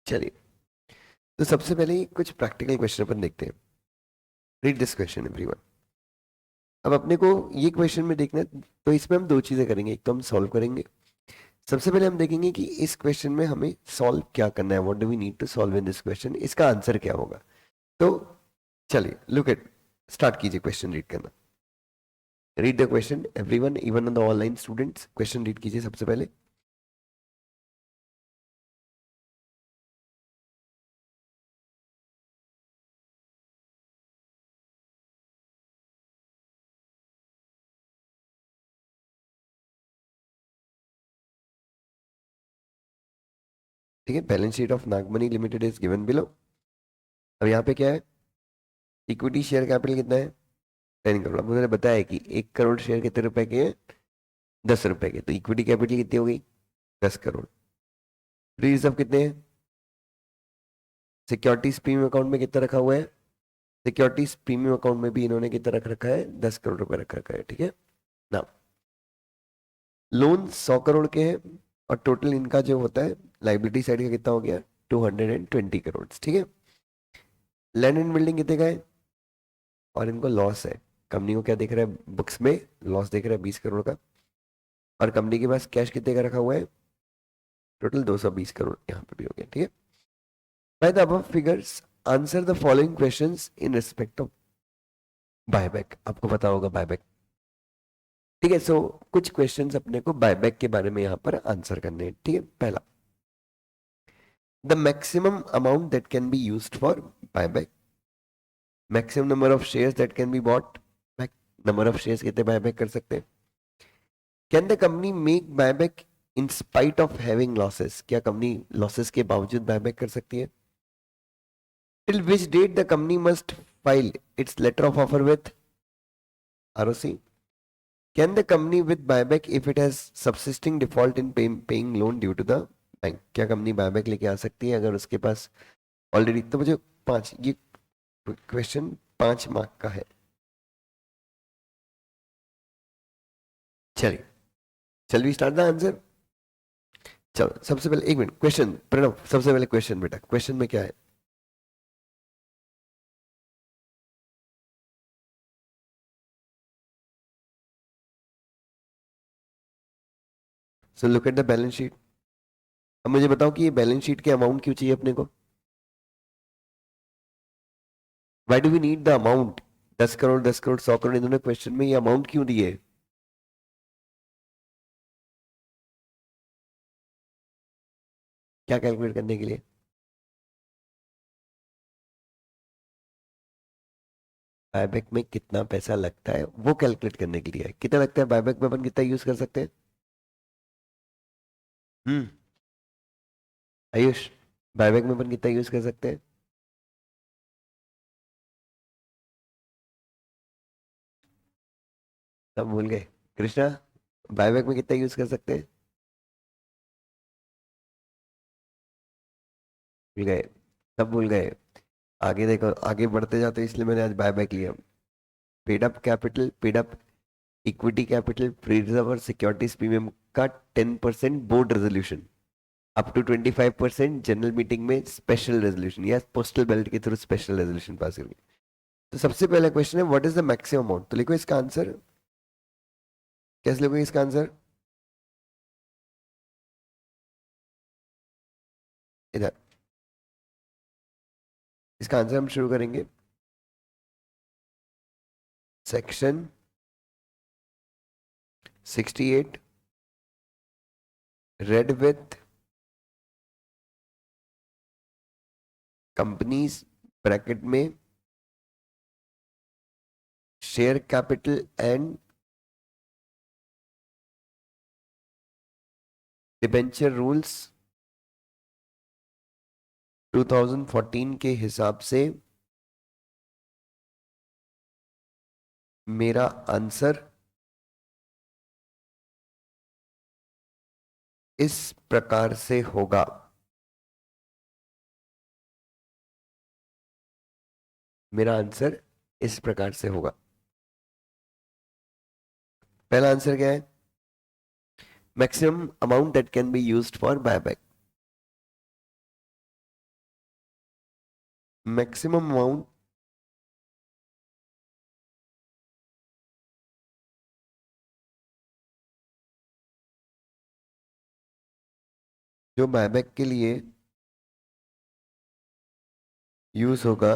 चलिए, तो सबसे पहले ही कुछ प्रैक्टिकल क्वेश्चन अपन देखते हैं। Read this question everyone. अब अपने को ये क्वेश्चन में देखना है, तो इसमें हम दो चीजें करेंगे। एक तो हम सॉल्व करेंगे। सबसे पहले हम देखेंगे कि इस क्वेश्चन में हमें सॉल्व क्या करना है, what do we need to solve in this question, इसका आंसर क्या होगा। तो चलिए, लुक एट, स्टार्ट कीजिए क्वेश्चन रीड करना। Read the question everyone, even the online students, question read कीजिए सबसे पहले। ठीक है, balance sheet of Nagmani limited is given below. अब यहाँ पे क्या है, इक्विटी शेयर कैपिटल कितना है, 10 करोड़। अब उन्होंने बताया कि 1 करोड़ शेयर कितने रुपए के हैं, 10 रुपए के। तो इक्विटी कैपिटल कितनी हो गई, 10 करोड़। फ्री रिजर्व कितने हैं, सिक्योरिटीज प्रीमियम अकाउंट में कितना रखा हुआ है, सिक्योरिटीज प्रीमियम अकाउंट में भी इन्होंने कितना रख रखा है, 10 करोड़ रुपए रख रखा है। ठीक है ना। लोन 100 करोड़ के हैं, और टोटल इनका जो होता है लाइबिलिटी साइड का कितना हो गया, 220 करोड़। ठीक है। लैंड एंड बिल्डिंग कितने का है, और इनको लॉस है। कंपनी को क्या दिख रहा है, बुक्स में लॉस दिख रहा है 20 करोड़ का। और कंपनी के पास कैश कितने का रखा हुआ है, टोटल 220 करोड़ यहाँ पे भी हो गया। ठीक है। By the above figures answer the following questions in respect of buyback. आपको पता होगा बायबैक। ठीक है, सो कुछ क्वेश्चंस अपने को बायबैक के बारे में यहाँ पर आंसर करने हैं। ठीक है, पहला, the maximum amount that can be used for buyback, maximum number of shares that can be bought back, number of shares कितने बायबैक कर सकते हैं। Can the company make buyback in spite of having losses, क्या company losses के बावजूद buyback कर सकती है। Till which date the company must file its letter of offer with ROC. Can the company with buyback if it has subsisting default in paying loan due to the bank, क्या company buyback लेके आ सकती है अगर उसके पास already. तो मुझे पांच, ये क्वेश्चन 5 मार्क का है। चलिए, चल वी स्टार्ट द आंसर। चलो सबसे पहले एक मिनट, क्वेश्चन प्रणव, सबसे पहले क्वेश्चन बेटा, क्वेश्चन में क्या है। So look at the balance sheet. अब मुझे बताओ कि ये बैलेंस शीट के अमाउंट क्यों चाहिए अपने को, why do we need the amount. 10 crore, 10 crore, 100 crore, इन्होंने क्वेश्चन में ये अमाउंट क्यों दिए। क्या कैलकुलेट करने के लिए, बायबैक में कितना पैसा लगता है वो कैलकुलेट करने के लिए है। कितना लगता है बायबैक में, अपन कितना यूज कर सकते हैं। हम्म, आयुष, बायबैक में अपन कितना यूज कर सकते हैं। सब भूल गए। कृष्णा, बायबैक में कितना यूज कर सकते हैं, भूल गए। सब भूल गए। आगे देखो, आगे बढ़ते जाते, इसलिए मैंने आज बायबैक लिया। Paid up capital, paid up equity capital, free reserve और सिक्योरिटीज प्रीमियम का 10% board resolution, up to 25% general meeting में स्पेशल रेजोल्यूशन या पोस्टल बैलेट के थ्रू स्पेशल रेजोल्यूशन पास करके। तो सबसे पहला क्वेश्चन है, what is the maximum amount. तो लिखो इसका आंसर, कैसे लिखोगे इसका आंसर, इधर। इसका आंसर हम शुरू करेंगे, section 68, read with companies, bracket में share capital and debenture rules 2014 के हिसाब से मेरा आंसर इस प्रकार से होगा। मेरा आंसर इस प्रकार से होगा। पहला आंसर क्या है, maximum amount that can be used for buyback. Maximum amount जो बायबैक के लिए यूज होगा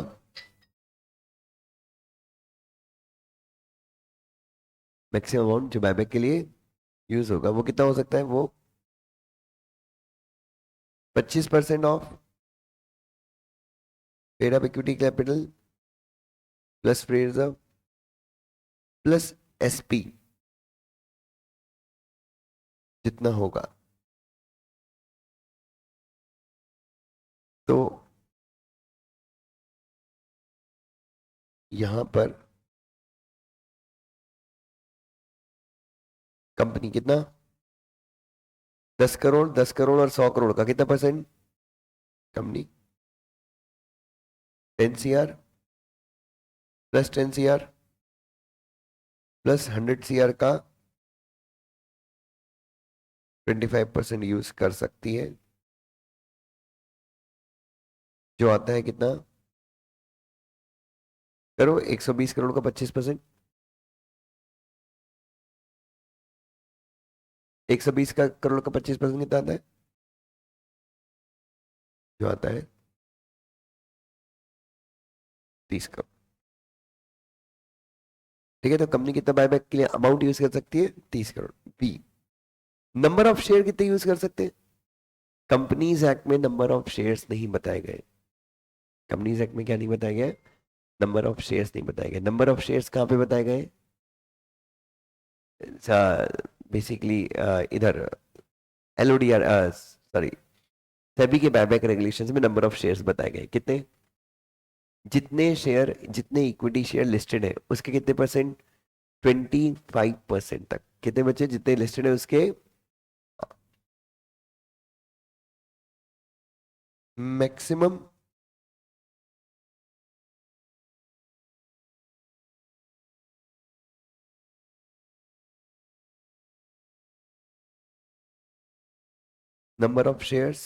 मैक्सिमम अमाउंट जो बायबैक के लिए यूज होगा वो कितना हो सकता है? वो 25% of paid up equity capital plus free reserve plus SP जितना होगा। तो यहां पर कंपनी कितना 10 करोड़ 10 करोड़ और 100 करोड़ का कितना percent? Company 10 CR plus 10 CR plus 100 CR का 25% यूज कर सकती है, जो आता है कितना? करो 120 करोड़ का 25%। 120 का करोड़ का 25% कितना आता है? जो आता है 30 करोड़। ठीक है, तो कंपनी कितना बायबैक के लिए अमाउंट यूज कर सकती है? 30 crore. B, number of share कितने यूज कर सकते हैं? कंपनीज एक्ट में नंबर ऑफ शेयर्स नहीं बताए गए। कंपनीज एक्ट में क्या नहीं बताया गया? नंबर ऑफ शेयर्स नहीं बताए गए। नंबर ऑफ शेयर्स कहाँ पे बताए गए? बेसिकली इधर एलओडीआर, सॉरी, सेबी के बायबैक रेगुलेशंस में नंबर ऑफ शेयर्स बताए गए। कितने? जितने शेयर, जितने इक्विटी शेयर लिस्टेड है उसके कितने परसेंट? 25% तक। कितने बचे? जितने लिस्टेड है उसके maximum number of shares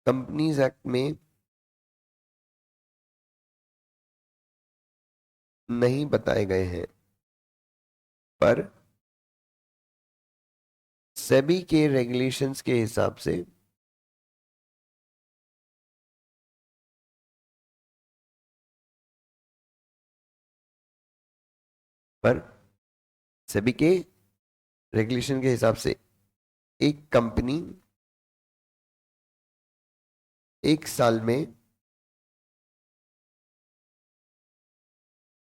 companies act में नहीं बताए गए हैं, पर सेबी के रेगुलेशंस के हिसाब से पर सेबी के रेगुलेशन के हिसाब से एक कंपनी एक साल में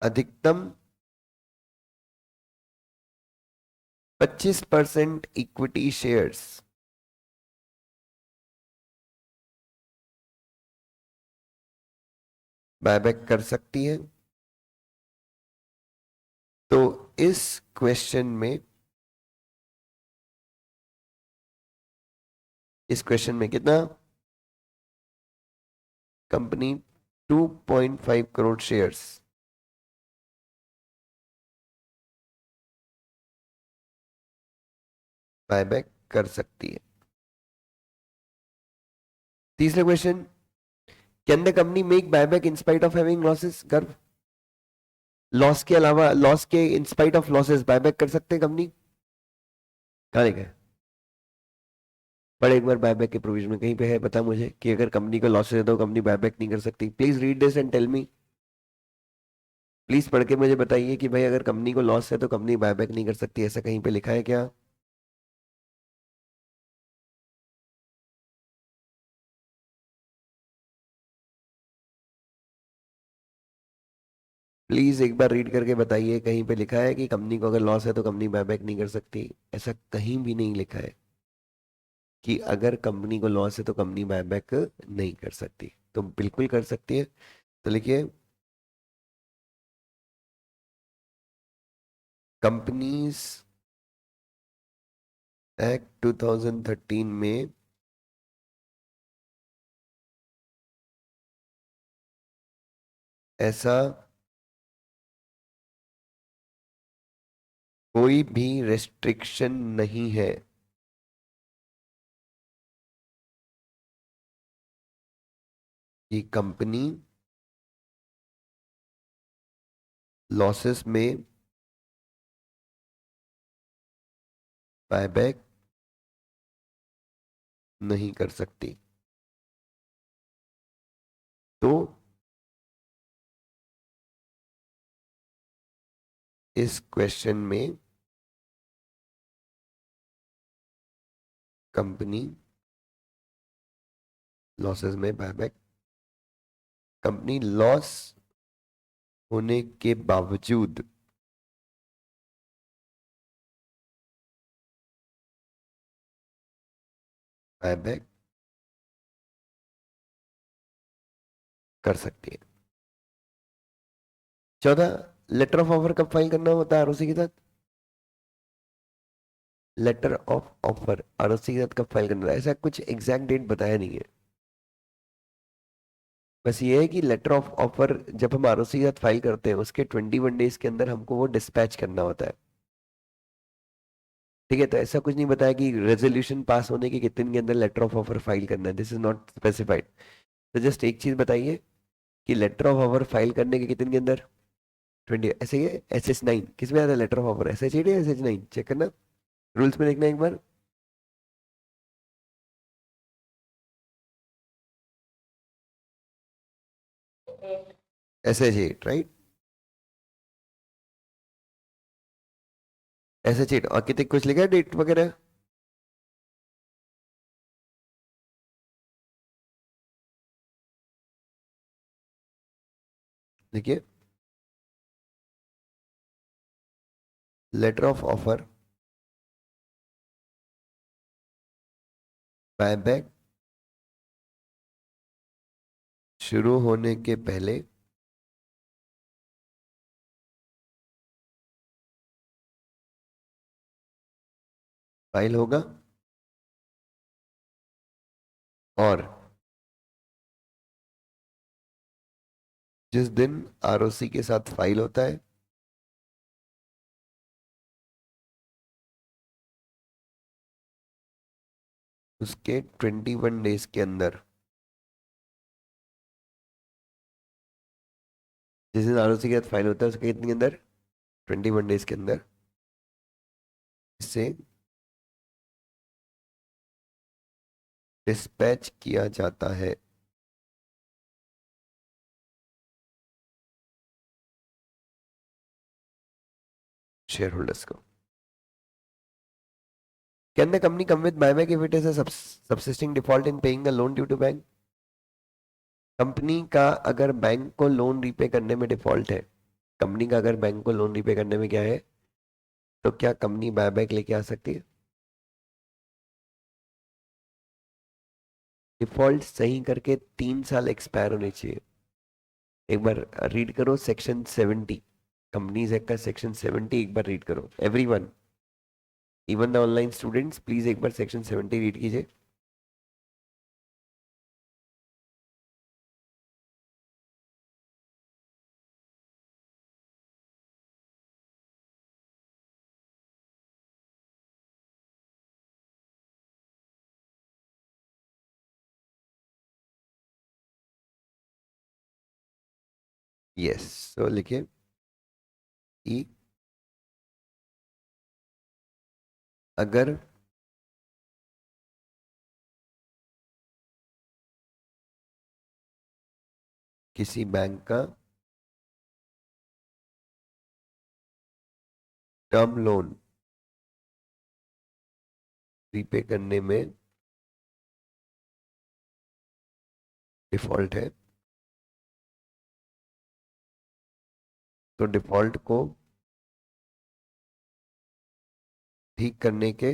अधिकतम 25% इक्विटी शेयर्स बायबैक कर सकती है। तो इस क्वेश्चन में, इस क्वेश्चन में कितना? कंपनी 2.5 करोड़ शेयर्स बायबैक कर सकती है। तीसरा question, can the company make buyback in spite of having losses? कर, लॉस के अलावा, लॉस के इन स्पाइट ऑफ लॉसेस बायबैक कर सकते हैं कंपनी? कहाँ लिखा है? पर एक बार बायबैक के प्रोविजन में कहीं पे है बता मुझे कि अगर कंपनी को लॉसेस है तो कंपनी बायबैक नहीं कर सकती? Please read this and tell me. Please पढ़ के मुझे बताइए कि भाई अगर कंपनी को लॉस है तो कंपनी बायबैक नहीं कर सकती, ऐसा कहीं पे लिखा है क्या? प्लीज एक बार रीड करके बताइए, कहीं पे लिखा है कि कंपनी को अगर लॉस है तो कंपनी बायबैक नहीं कर सकती? ऐसा कहीं भी नहीं लिखा है कि अगर कंपनी को लॉस है तो कंपनी बायबैक नहीं कर सकती। तो बिल्कुल कर सकती है। तो लिखिए, कंपनीज एक्ट 2013 में ऐसा कोई भी रेस्ट्रिक्शन नहीं है कि कंपनी लॉसेस में बायबैक नहीं कर सकती। तो इस क्वेश्चन में कंपनी लॉसेस में बायबैक, कंपनी लॉस होने के बावजूद बायबैक कर सकती है। 14, लेटर ऑफ ऑफर कब फाइल करना होता है आरओसी के साथ? लेटर ऑफ ऑफर आरओसी के साथ कब फाइल करना है, ऐसा कुछ एग्जैक्ट डेट बताया नहीं है। बस ये है कि लेटर ऑफ ऑफर जब हम आरओसी के साथ फाइल करते हैं उसके 21 डेज के अंदर हमको वो डिस्पैच करना होता है। ठीक है, तो ऐसा कुछ नहीं बताया कि रेजोल्यूशन पास होने के कितने दिन के अंदर लेटर ऑफ ऑफर फाइल करना है, दिस इज नॉट स्पेसिफाइड। तो जस्ट एक चीज बताइए कि लेटर ऑफ ऑफर फाइल करने के कितने दिन के अंदर, 20। ऐसे ही है SS9 किस में आता है लेटर ऑफ ऑफर, SH8 या SH9 चेक करना, रूल्स में देखना एक बार। SH8 राइट, SH8 और कितने कुछ लिखा है डेट वगैरह? देखिए, लेटर ऑफ ऑफर बायबैक शुरू होने के पहले फाइल होगा, और जिस दिन आरओसी के साथ फाइल होता है उसके 21 डेज के अंदर, जिस दिन आरओसी के साथ फाइल होता है उसके कितने के अंदर, 21 डेज के अंदर इसे डिस्पैच किया जाता है शेयर होल्डर्स को। Can the company come with buyback if it is a subsisting default in paying a loan due to bank? Company का अगर बैंक को लोन रीपे करने में डिफॉल्ट है, कंपनी का अगर बैंक को लोन रीपे करने में क्या है, तो क्या कंपनी बायबैक लेके आ सकती है? डिफॉल्ट सही करके 3 साल एक्सपायर होने चाहिए। एक बार रीड करो सेक्शन 70, कंपनीज एक्ट का सेक्शन 70 एक बार रीड करो everyone, even the online students please एक बार सेक्शन 70 रीड कीजिए। यस, तो लिखिए कि अगर किसी बैंक का टर्म लोन रीपे करने में डिफॉल्ट है, तो डिफॉल्ट को ठीक करने के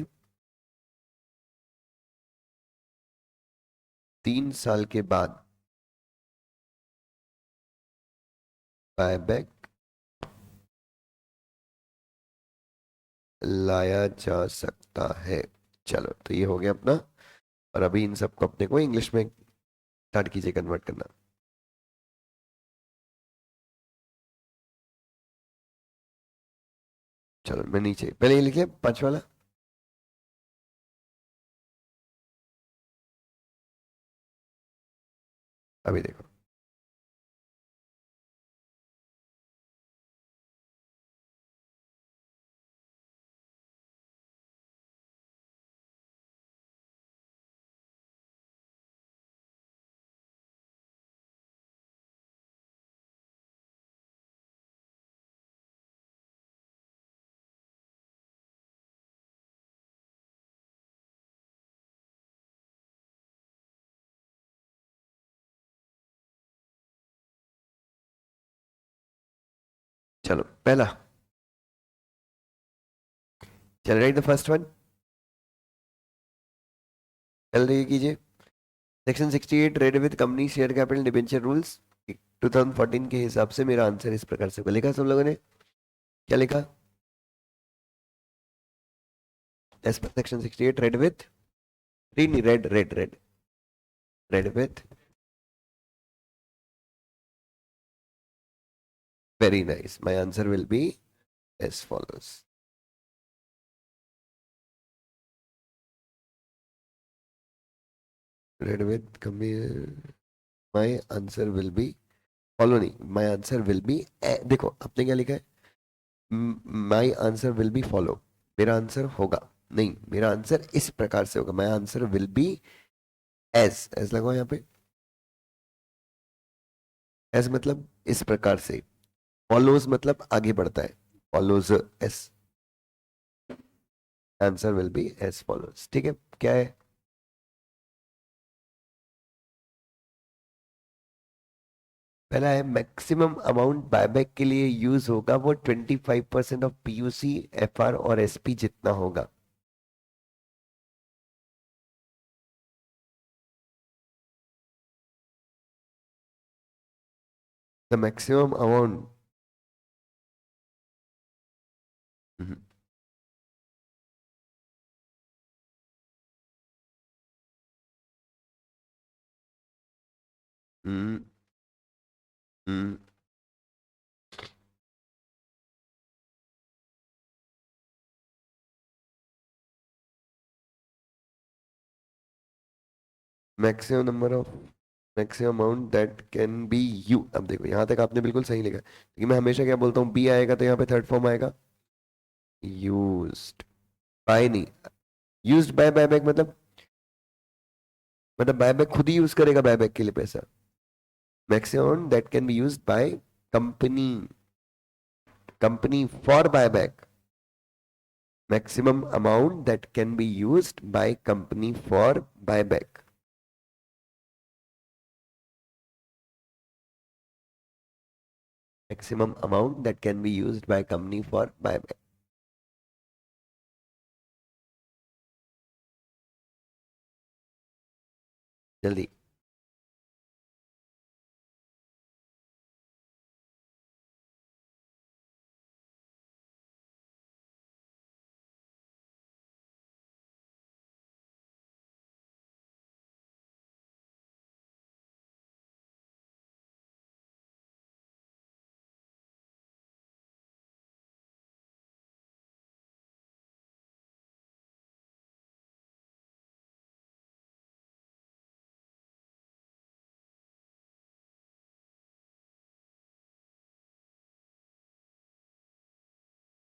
3 साल के बाद बायबैक लाया जा सकता है। चलो, तो ये हो गया अपना, और अभी इन सबको अपने को इंग्लिश में स्टार्ट कीजिए कन्वर्ट करना। चलो। चलो मैं नीचे पहले ये लिखिए 5 वाला। अभी देखो, चलो पहला, चल राइट द फर्स्ट वन, चल रही कीजिए। Section 68 read with company share capital debenture rules 2014 के हिसाब से मेरा आंसर इस प्रकार से होगा। लिखा सब लोगों ने? क्या लिखा? As per section 68 read with, green, read read read, read with, very nice, my answer will be as follows. Read with company, my answer will be, follow नहीं, माय आंसर विल बी, देखो आपने क्या लिखा है, my answer will be follow, मेरा answer होगा नहीं, मेरा आंसर इस प्रकार से होगा, my answer will be as, as लगाओ यहाँ पे, एज मतलब इस प्रकार से, फॉलोज मतलब आगे बढ़ता है, follows as, answer will be as follows, ठीक है। क्या है? पहला है मैक्सिमम अमाउंट बायबैक के लिए यूज होगा वो 25% ऑफ पीयूसी एफआर और एसपी जितना होगा। The maximum amount, maximum number of, maximum amount that can B you, अब देखो यहां तक आपने बिल्कुल सही लिखा, लेकिन मैं हमेशा क्या बोलता हूँ, बी आएगा तो यहाँ पे थर्ड फॉर्म आएगा, यूज्ड बाय नहीं, यूज्ड बाय बायबैक मतलब बायबैक खुद ही यूज करेगा बायबैक के लिए पैसा, maximum that can be used by company, company for buyback, maximum amount that can be used by company for buyback, maximum amount that can be used by company for buyback। जल्दी,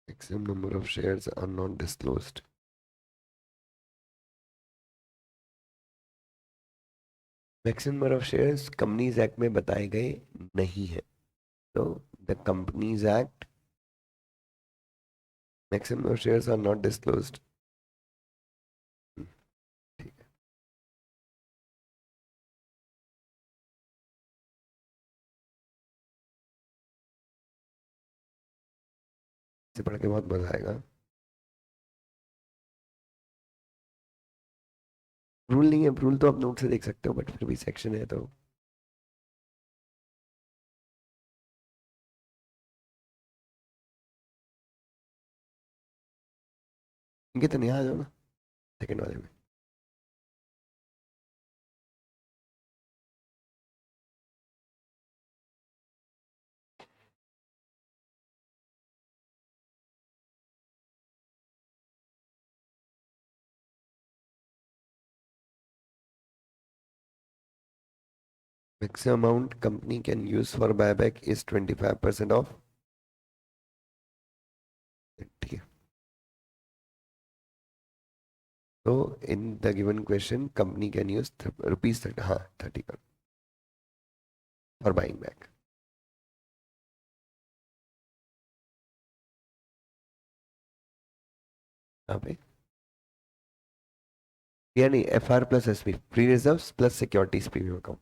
maximum number of shares are not disclosed, maximum number of shares companies act में बताए गए नहीं है, तो the companies act, maximum number of shares are not disclosed, ठीक है, इसे पढ़ के बहुत मजा आएगा। रूल नहीं है, रूल तो आप नोट से देख सकते हो, बट फिर भी सेक्शन है तो इनके तो नहीं, आ जाओ ना सेकंड वाले में। Maximum amount company can use for buyback is 25% of, ठीक है. So in the given question, company can use rupees 30, हाँ 30 for buying back. यहाँ पे यानी FR plus SP free reserve plus securities premium account.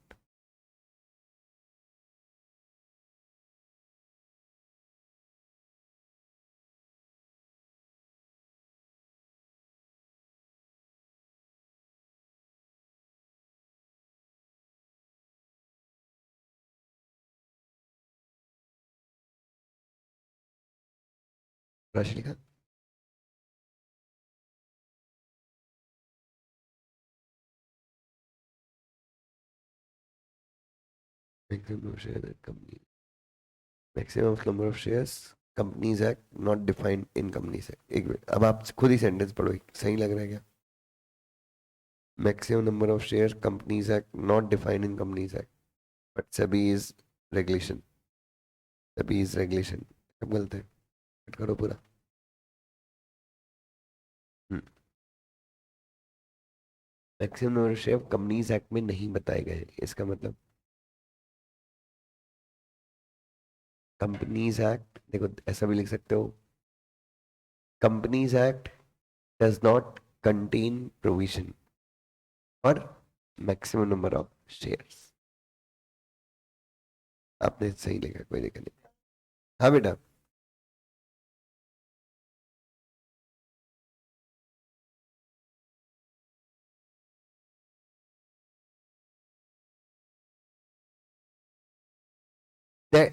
राशि लिखा. Company maximum number of shares companies act not defined in companies act. एक minute, अब आप खुद ही सेंटेंस पढ़ो, सही लग रहा है क्या? Maximum number of share companies act not defined in companies act but SEBI is regulation. SEBI is regulation. सब गलत है, कट करो पूरा. Maximum number of share companies act में नहीं बताए गए हैं. इसका मतलब कंपनीज एक्ट, देखो ऐसा भी लिख सकते हो, companies act does not contain provision और मैक्सिमम नंबर ऑफ शेयर्स. आपने सही लिखा, कोई दिक्कत नहीं. हाँ बेटा.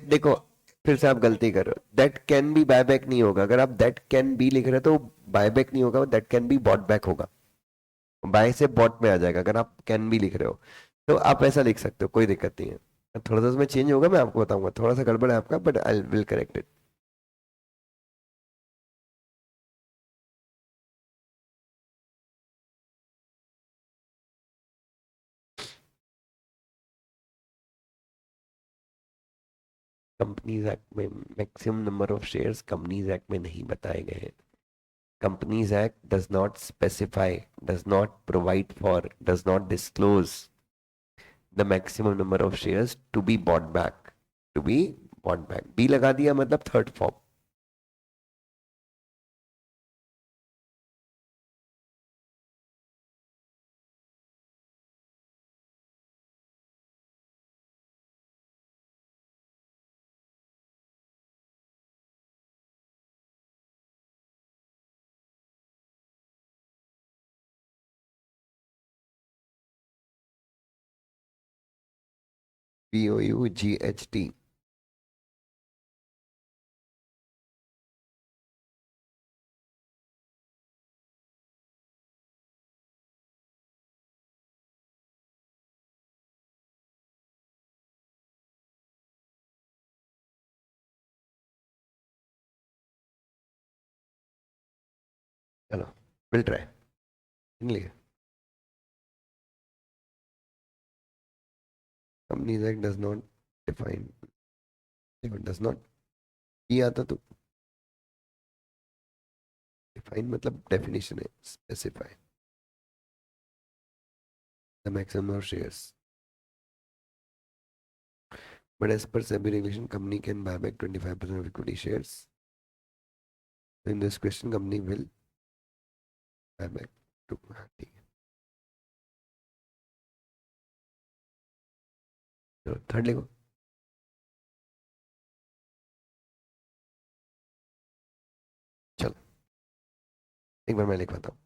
देखो, फिर से आप गलती कर रहे हो. दैट कैन बी बायबैक नहीं होगा. अगर आप दैट कैन बी लिख रहे हो तो बायबैक नहीं होगा, that can be bought back होगा. बाय से बॉट में आ जाएगा अगर आप कैन बी लिख रहे हो. तो आप ऐसा लिख सकते हो, कोई दिक्कत नहीं है. थोड़ा सा उसमें चेंज होगा, मैं आपको बताऊंगा. थोड़ा सा गड़बड़ है आपका, but I will correct it. Companies act में maximum number of shares companies act में नहीं बताए गए हैं. Companies act does not specify, does not provide for, does not disclose the maximum number of shares to be bought back. To be bought back, be लगा दिया मतलब third form. POUGHT. चलो will try. लिखा companies act does not define, does not, ये आता तो define मतलब definition है. Specify the maximum of shares but as per SEBI regulation company can buy back 25% of equity shares. In this question company will buy back to, हाँ, ठीक है. चलो third लिखो. चलो एक बार मैं लिखवाता हूँ.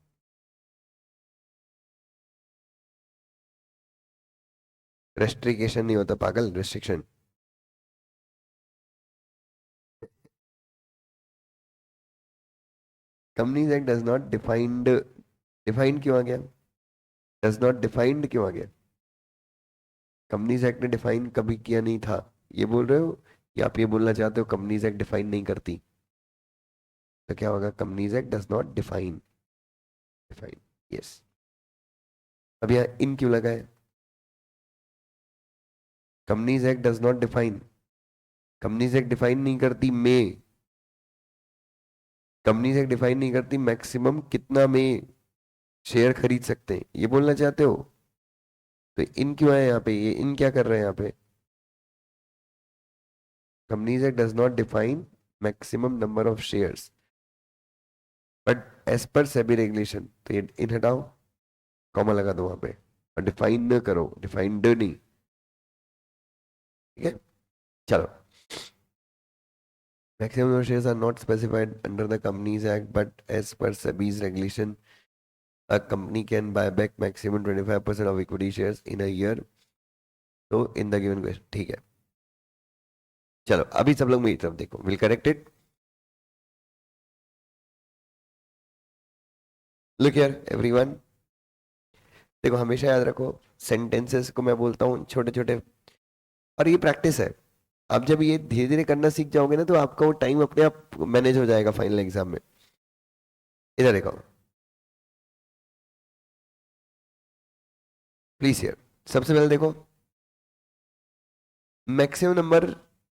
रेस्ट्रिकेशन नहीं होता पागल, restriction. Companies act does not defined, defined क्यों आ गया? डज नॉट डिफाइंड क्यों आ गया? कंपनीज एक्ट ने डिफाइन कभी किया नहीं था, ये बोल रहे हो? या आप ये बोलना चाहते हो कंपनीज एक्ट डिफाइन नहीं करती? तो क्या होगा? Companies act does not define. Define, yes. अब यहाँ इन क्यों लगा है? Companies act does not define, companies act define नहीं करती में, कंपनीज एक्ट डिफाइन नहीं करती मैक्सिमम कितना में शेयर खरीद सकते हैं, ये बोलना चाहते हो? तो इन क्यों है यहाँ पे, ये इन क्या कर रहे हैं यहाँ पे? Companies act does not define maximum number of shares but as per SEBI regulation, तो ये इन हटाओ, कॉमा लगा दो वहां पे, और डिफाइन न करो, डिफाइंड नहीं, ठीक है? चलो, maximum number of shares are not specified under the Companies Act, but as per SEBI's regulation, a company can buy back maximum 25% of equity shares in a year. तो in the given question, ठीक है। चलो अभी सब लोग मेरी तरफ देखो, will correct it. Look here everyone, देखो हमेशा याद रखो, सेंटेंसेस को मैं बोलता हूँ छोटे छोटे, और ये प्रैक्टिस है। आप जब ये धीरे धीरे करना सीख जाओगे ना, तो आपका वो टाइम अपने आप मैनेज हो जाएगा फाइनल एग्जाम में। इधर देखो प्लीज, हियर सबसे पहले देखो, मैक्सिमम नंबर,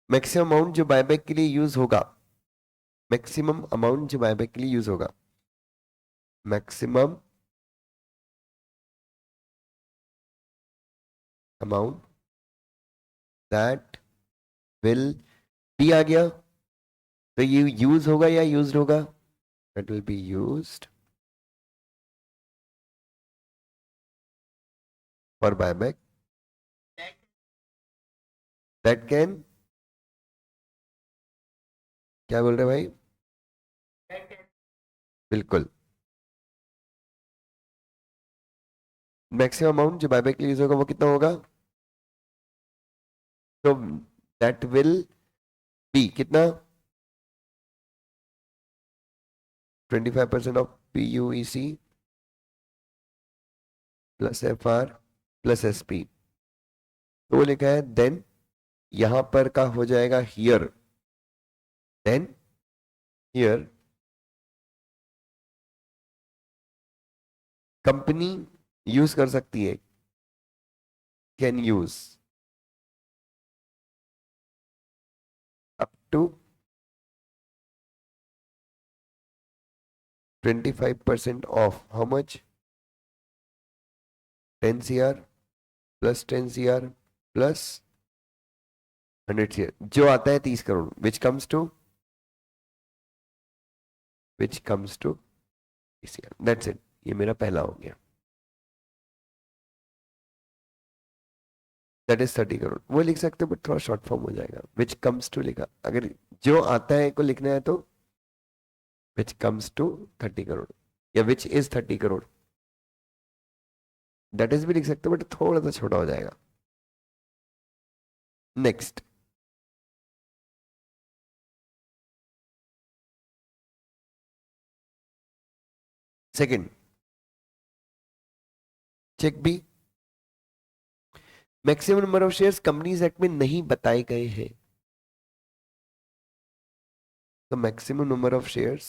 मैक्सिमम अमाउंट जो बायबैक के लिए यूज होगा, मैक्सिमम अमाउंट जो बायबैक के लिए यूज होगा, maximum amount that will be आ गया, तो ये यूज होगा या यूज्ड होगा? That will be used for buyback, that can, क्या बोल रहे भाई? बिल्कुल, मैक्सिमम अमाउंट जो बायबैक के लिए यूज होगा वो कितना होगा? तो दैट विल बी कितना? 25% of PUEC plus FR plus SP, तो वो लिखा है देन, यहां पर का हो जाएगा here, then here company use कर सकती है, can use up to 25% of how much? 10 CR plus 10 CR plus 100 CR, जो आता है 30 crore, which comes to, which comes to CR, that's it. ये मेरा पहला हो गया, दैट इज 30 करोड़, वो लिख सकते हो बट थोड़ा शॉर्ट फॉर्म हो जाएगा, विच कम्स टू लिखा, अगर जो आता है को लिखना है तो विच कम्स टू 30 करोड़, या which is 30 crore, that is भी लिख सकते हो बट थोड़ा सा छोटा हो जाएगा। Next, second, check B, maximum number of shares companies act में नहीं बताए गए हैं, तो maximum number of shares,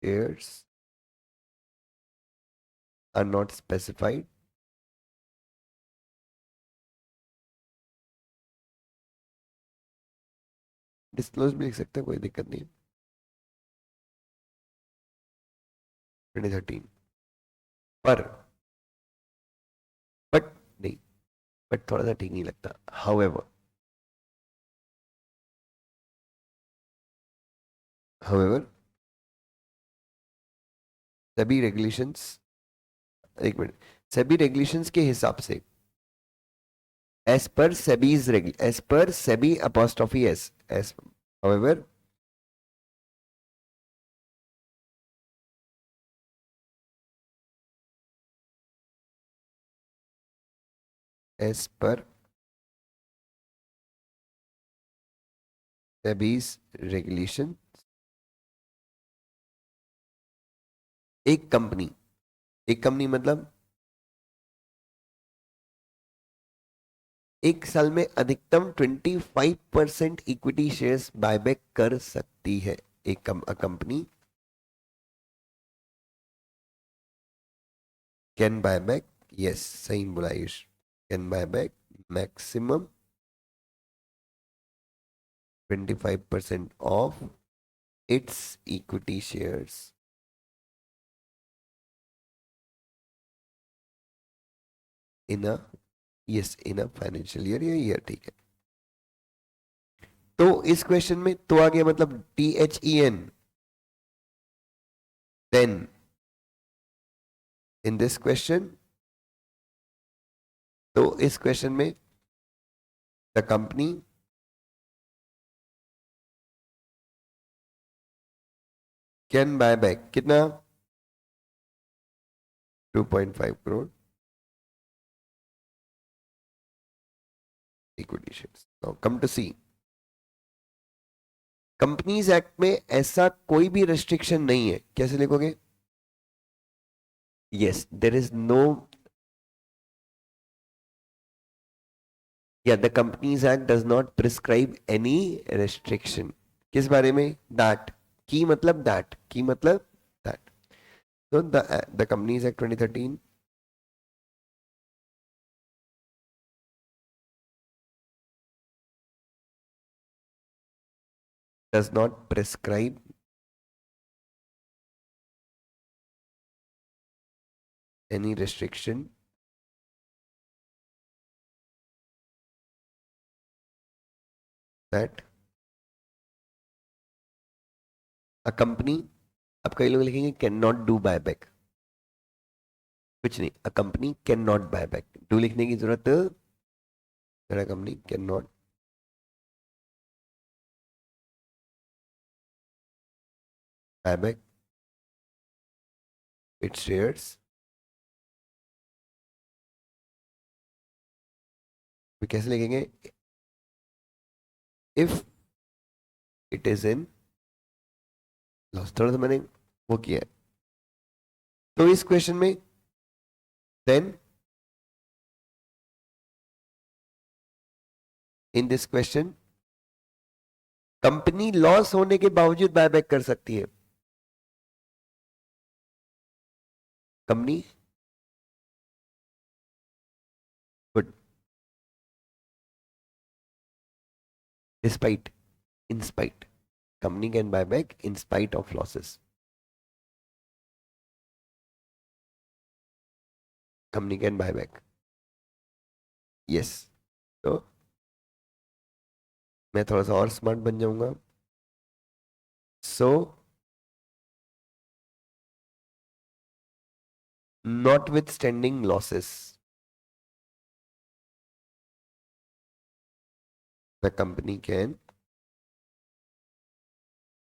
shares are not specified, disclose भी लिख सकते हैं, कोई दिक्कत नहीं, 2013 पर, बट नहीं, बट थोड़ा सा ठीक नहीं लगता, हाउएवर, हाउएवर सभी रेगुलेशंस, एक मिनट, सभी रेगुलेशंस के हिसाब से, as per SEBI's regulation, as per SEBI apostrophe S, as, however as per SEBI's regulation, एक कंपनी, एक कंपनी मतलब एक साल में अधिकतम 25% इक्विटी शेयर्स बायबैक कर सकती है, एक company can buy back, yes सही बोला Ayush, can buy back maximum 25% of its equity shares in a, yes in a financial year या ईयर, ठीक है। तो इस क्वेश्चन में तो आ गया मतलब THEN, then in this question, तो इस क्वेश्चन में the company can buy back कितना, 2.5 crore equity shares. Now come to see, companies act में ऐसा कोई भी रेस्ट्रिक्शन नहीं है, कैसे लिखोगे, यस देर इज नो, या the companies act does not prescribe any restriction, किस बारे में, दैट, की मतलब दैट, की मतलब दैट, तो the companies act 2013 does not prescribe any restriction that a company, अब कई लोग लिखेंगे can not do buy back, कुछ नहीं, a company can not buy back, do लिखने की जरूरत, मेरा company can not buy back it's shares, कैसे लिखेंगे, if it is in loss, थोड़ा सा मैंने वो किया है, तो इस क्वेश्चन में then in this question company loss होने के बावजूद बायबैक कर सकती है, company good, despite, in spite, company can buy back in spite of losses, company can buy back, yes, तो मैं थोड़ा सा और स्मार्ट बन जाऊंगा, सो notwithstanding losses, the company can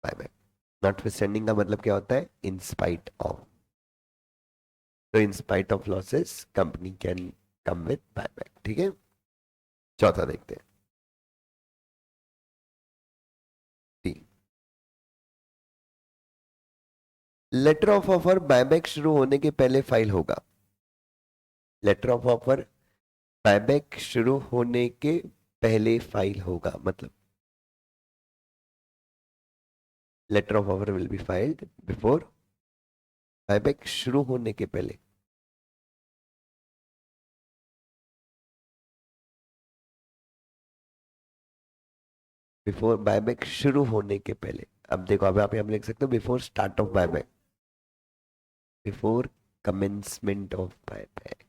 buy back, notwithstanding का मतलब क्या होता है, in spite of, तो in spite of losses company can come with buyback, ठीक है। चौथा देखते हैं, लेटर ऑफ ऑफर बायबैक शुरू होने के पहले फाइल होगा, लेटर ऑफ ऑफर बायबैक शुरू होने के पहले फाइल होगा, मतलब letter of offer will be filed before, buyback शुरू होने के पहले, बिफोर बायबैक शुरू होने के पहले, अब देखो अब आप यहाँ पे लिख सकते हो before start of buyback, before commencement of buyback,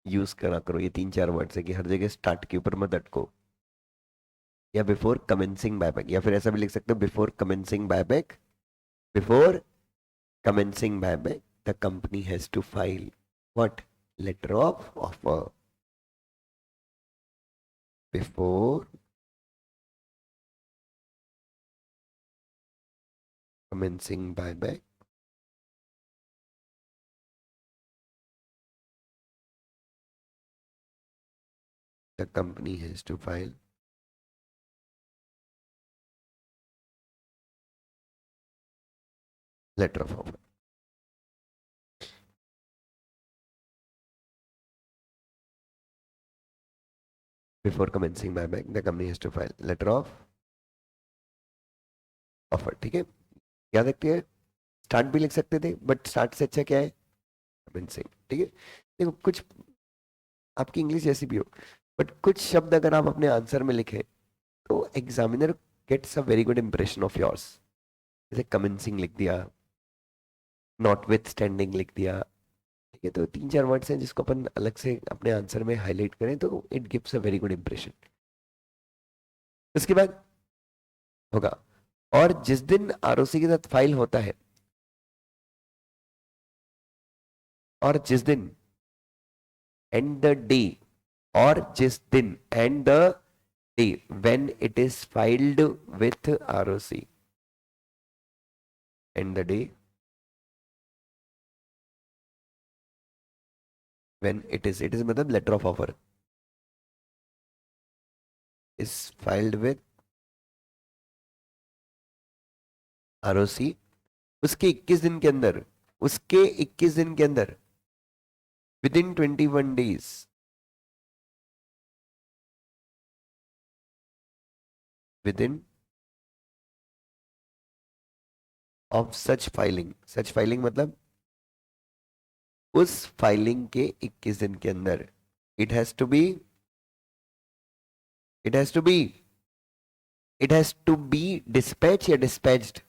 use करा करो ये 3-4 वर्ड है कि हर जगह स्टार्ट के ऊपर मत अटको, या बिफोर कमेंसिंग बायबैक, या फिर ऐसा भी लिख सकते हो before commencing buyback, before commencing buyback the company has to file what, letter of offer, before commencing buyback the company has to file letter of offer, before commencing buyback the company has to file letter of offer, ठीक है। याद रखते हैं, start भी लिख सकते थे but start से अच्छा क्या है, कमेंसिंग, ठीक है। देखो कुछ, आपकी इंग्लिश जैसी भी हो, बट कुछ शब्द अगर आप अपने आंसर में लिखें तो examiner gets a very good impression of yours. जैसे कमेंसिंग लिख दिया, नॉट विथ स्टैंडिंग लिख दिया, ठीक है। तो तीन चार वर्ड्स हैं जिसको अपन अलग से अपने आंसर में हाईलाइट करें तो it gives a very good impression. उसके बाद होगा, और जिस दिन आरओसी के साथ फाइल होता है, और जिस दिन एंड द डे, और जिस दिन and the day when it is filed with ROC, and the day when it is मतलब letter of offer is filed with ROC, उसके 21 दिन के अंदर, उसके 21 दिन के अंदर, within 21 days, within of such filing मतलब उस फाइलिंग के 21 दिन के अंदर, it has to be, it has to be, it has to be dispatch या डिस्पैच्ड।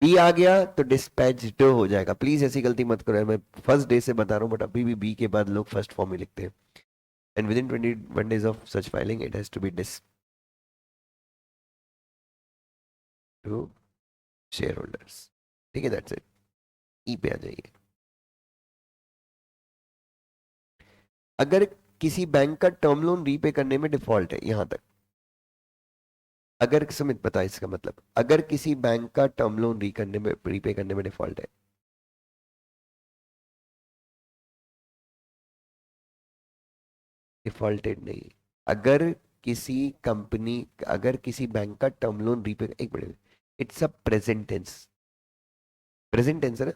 बी आ गया तो डिस्पैच्ड हो जाएगा। प्लीज ऐसी गलती मत करो, मैं फर्स्ट डे से बता रहा हूँ, बट अभी भी बी के बाद लोग फर्स्ट फॉर्म में लिखते हैं। And within 21 days of such filing it has to be dis to share holders, ठीक है, दैट्स इट। ई पे आ जाइए। अगर किसी बैंक का टर्म लोन रीपे करने में डिफॉल्ट है, यहां तक, अगर सुमित पता है इसका मतलब, अगर किसी बैंक का टर्म लोन रीपे करने में डिफॉल्ट है, डिफॉल्टेड नहीं, अगर किसी कंपनी, अगर किसी बैंक का टर्म लोन रीपे, एक minute, it's a present tense, present tense है ना।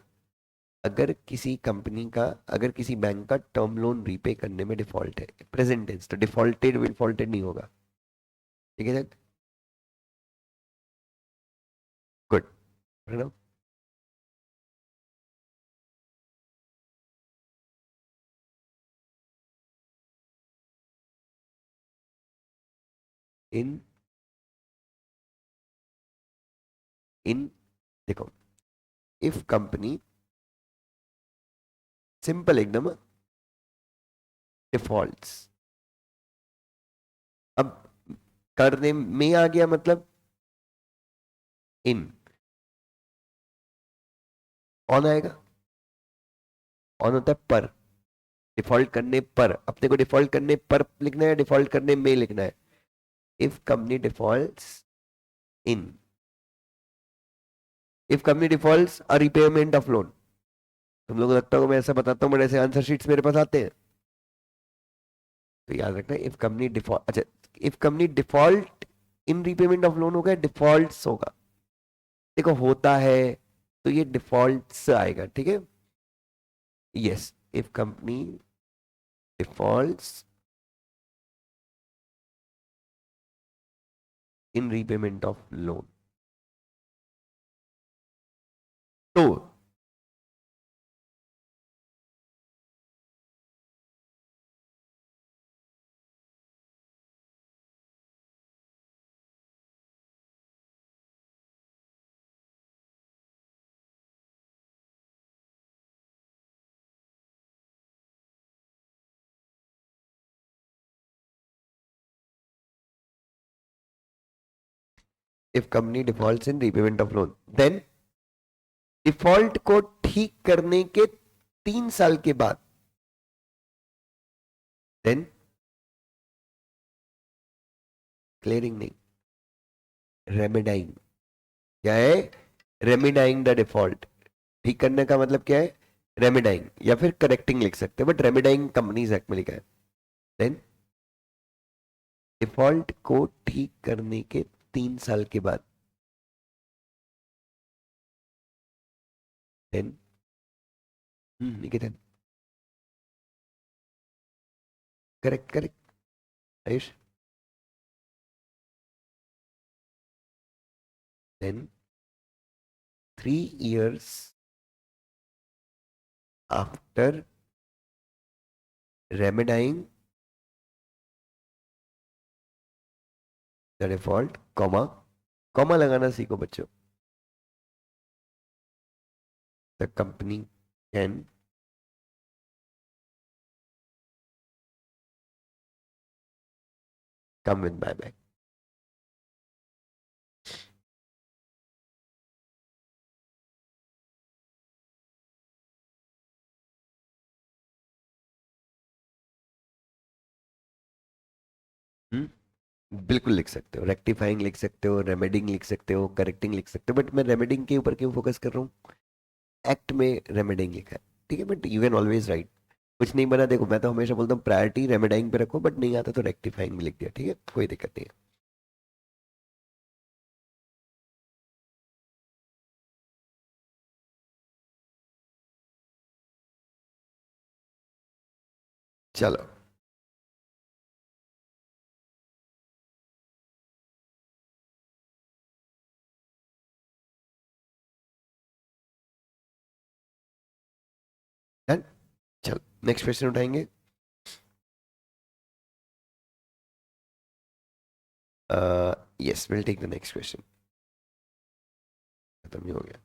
अगर किसी कंपनी का, अगर किसी बैंक का टर्म लोन रीपे करने में डिफॉल्ट है, प्रेजेंट टेंस, तो डिफॉल्टेड डिफॉल्टेड नहीं होगा, ठीक है, गुड, है ना। इन इन देखो, इफ कंपनी, सिंपल एकदम, डिफॉल्ट्स, अब करने में आ गया मतलब इन, ऑन आएगा, ऑन होता है पर, डिफॉल्ट करने पर, अपने को डिफॉल्ट करने पर लिखना है, डिफॉल्ट करने में लिखना है। If company defaults in, if company defaults a repayment of loan, तुम लोगों को लगता होगा मैं ऐसा बताता हूँ, बट ऐसे आंसर शीट्स मेरे पास आते हैं, तो याद रखना, इफ कंपनी डिफॉल्ट, अच्छा, if company default in repayment of loan होगा, डिफॉल्ट्स होगा, देखो होता है तो ये डिफॉल्ट्स आएगा, ठीक है। Yes, if company defaults in repayment of loan, तो if company defaults in repayment of loan, then default को ठीक करने के 3 साल के बाद, देन क्लियरिंग नहीं, रेमेडाइंग, क्या है, रेमेडाइंग द डिफॉल्ट, ठीक करने का मतलब क्या है, रेमेडाइंग, या फिर करेक्टिंग लिख सकते हैं, बट रेमेडाइंग कंपनीज एक्ट में लिखा है। देन डिफॉल्ट को ठीक करने के 3 साल के बाद, then, Niketan, correct correct, Ayush, then 3 years after remedying the default comma, comma लगाना सीखो बच्चों, the company can come with buy. बिल्कुल लिख सकते हो, रेक्टिफाइंग लिख सकते हो, रेमेडिंग लिख सकते हो, करेक्टिंग लिख सकते हो, बट मैं रेमेडिंग के ऊपर क्यों फोकस कर रहा हूँ, एक्ट में रेमेडिंग लिखा है, ठीक है, but you can always right. कुछ नहीं बना, देखो मैं तो हमेशा बोलता हूँ प्रायोरिटी रेमेडाइंग पे रखो, बट नहीं आता तो रेक्टिफाइंग में लिख दिया, ठीक है, कोई दिक्कत नहीं है। चलो डन। चलो नेक्स्ट क्वेश्चन उठाएंगे। Yes will take the next question. खत्म ही हो गया।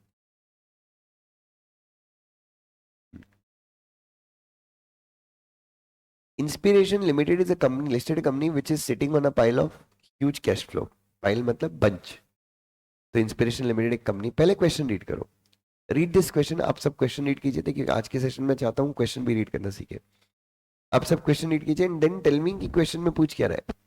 Inspiration limited is a company, listed company which is sitting on a pile of huge cash flow. Pile मतलब बंच। तो इंस्पिरेशन लिमिटेड एक कंपनी, पहले क्वेश्चन रीड करो, रीड दिस क्वेश्चन। आप सब क्वेश्चन रीड कीजिए थे, क्योंकि आज के सेशन में चाहता हूँ क्वेश्चन भी रीड करना सीखे। आप सब क्वेश्चन रीड कीजिए एंड देन टेल मी कि क्वेश्चन में पूछ क्या रहा है।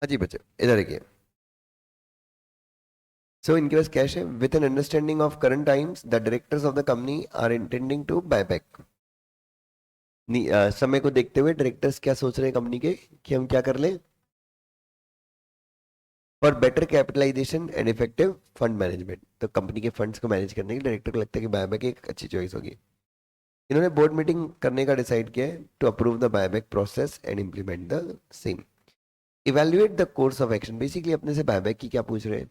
हाँ जी बच्चे इधर देखिए। सो इनके पास कैश है, with an understanding of current times the directors of the company are intending to buy back. समय को देखते हुए डायरेक्टर्स क्या सोच रहे हैं कंपनी के, कि हम क्या कर लें, for better capitalisation and effective fund management. तो कंपनी के फंड्स को मैनेज करने के लिए डायरेक्टर को लगता है कि बायबैक एक अच्छी चॉइस होगी। इन्होंने बोर्ड मीटिंग करने का डिसाइड किया है to approve the buyback process and implement the same. Evaluate the course of action, basically अपने से बायबैक की क्या पूछ रहे हैं,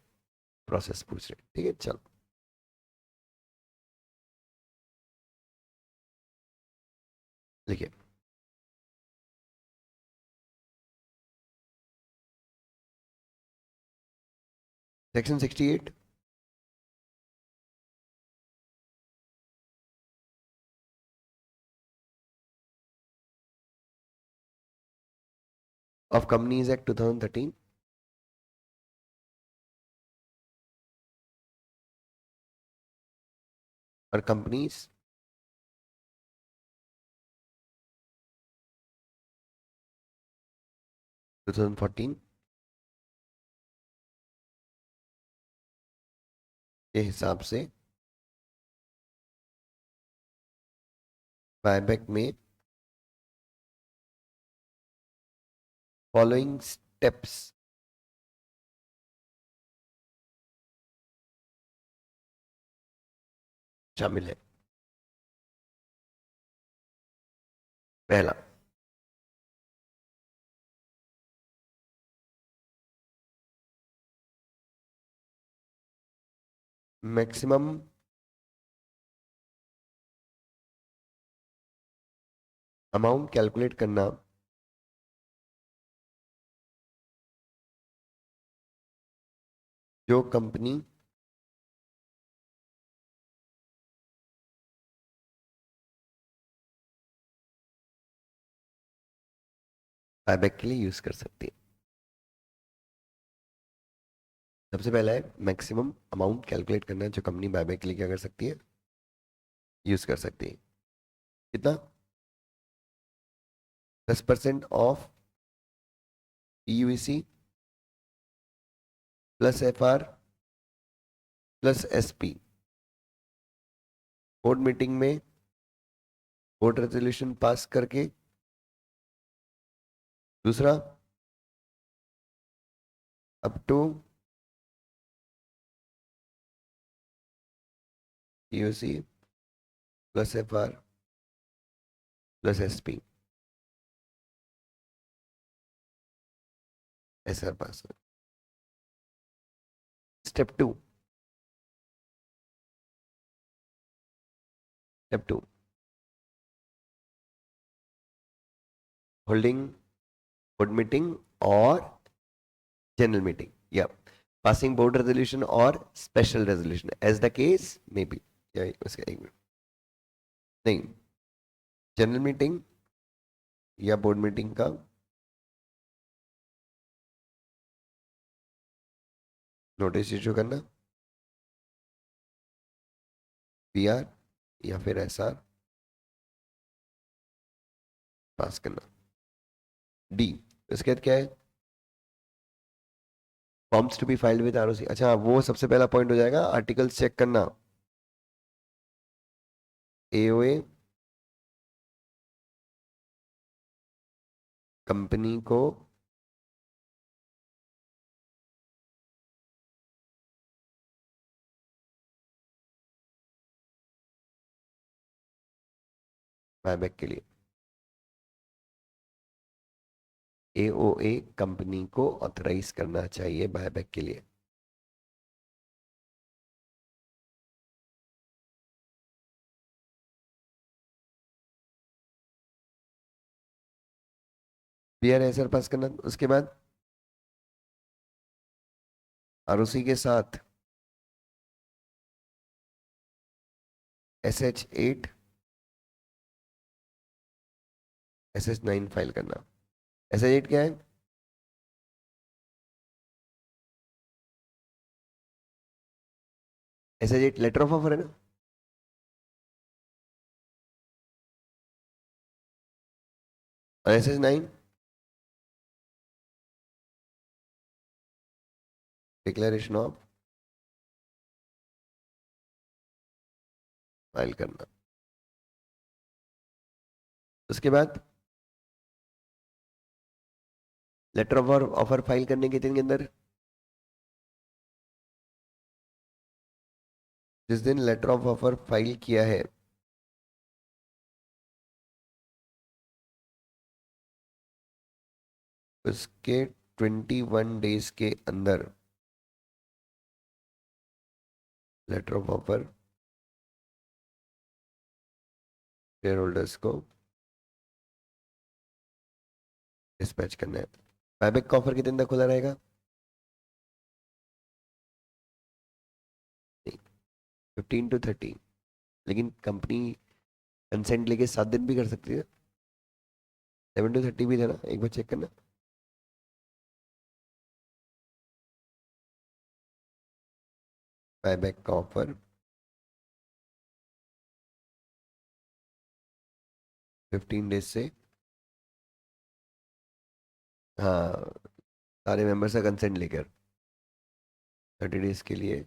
प्रोसेस पूछ रहे हैं। ठीक है, चलो लिखिए। सेक्शन 68 ऑफ कंपनीज एक्ट 2013 और कंपनीज 2014 के हिसाब से बायबैक में फॉलोइंग स्टेप्स शामिल है। पहला, मैक्सिमम अमाउंट कैलकुलेट करना जो कंपनी बायबैक के लिए यूज कर सकती है। सबसे पहला है मैक्सिमम अमाउंट कैलकुलेट करना जो कंपनी बायबैक के लिए क्या कर सकती है, यूज कर सकती है। कितना? 10% of EUC plus FR plus SP. Board meeting में बोर्ड रेजोल्यूशन पास करके। दूसरा, up to EUC plus FR plus SP SR pass. Step two, step 2, holding board meeting और जनरल मीटिंग या पासिंग बोर्ड रेजोल्यूशन और special resolution as the case may be. उसका एक मिनट, नहीं, जनरल मीटिंग या बोर्ड मीटिंग का notice issue करना, पीआर या फिर एसआर पास करना। डी, इसके बाद क्या है, forms to be filed with ROC. अच्छा, वो सबसे पहला पॉइंट हो जाएगा, आर्टिकल्स चेक करना। एओए कंपनी को बायबैक के लिए, एओए कंपनी को ऑथराइज करना चाहिए बायबैक के लिए। पीआर एसआर पास करना। उसके बाद आरओसी के साथ SH8 SH9 फाइल करना। SH8 क्या है? SH8 लेटर ऑफ ऑफर है ना। और SH9 डिक्लेरेशन ऑफ फाइल करना। उसके बाद लेटर ऑफ ऑफर फाइल करने के दिन के अंदर, जिस दिन लेटर ऑफ ऑफर फाइल किया है उसके 21 डेज के अंदर letter of offer share holders को डिस्पैच करना है। बायबैक का ऑफर कितने दिन तक खुला रहेगा? 15 to 30। लेकिन कंपनी कंसेंट लेके 7 दिन भी कर सकती है। 7 to 30 भी देना, एक बार चेक करना। बायबैक का ऑफर 15 डेज से, हाँ, सारे मेंबर्स का कंसेंट लेकर 30 डेज के लिए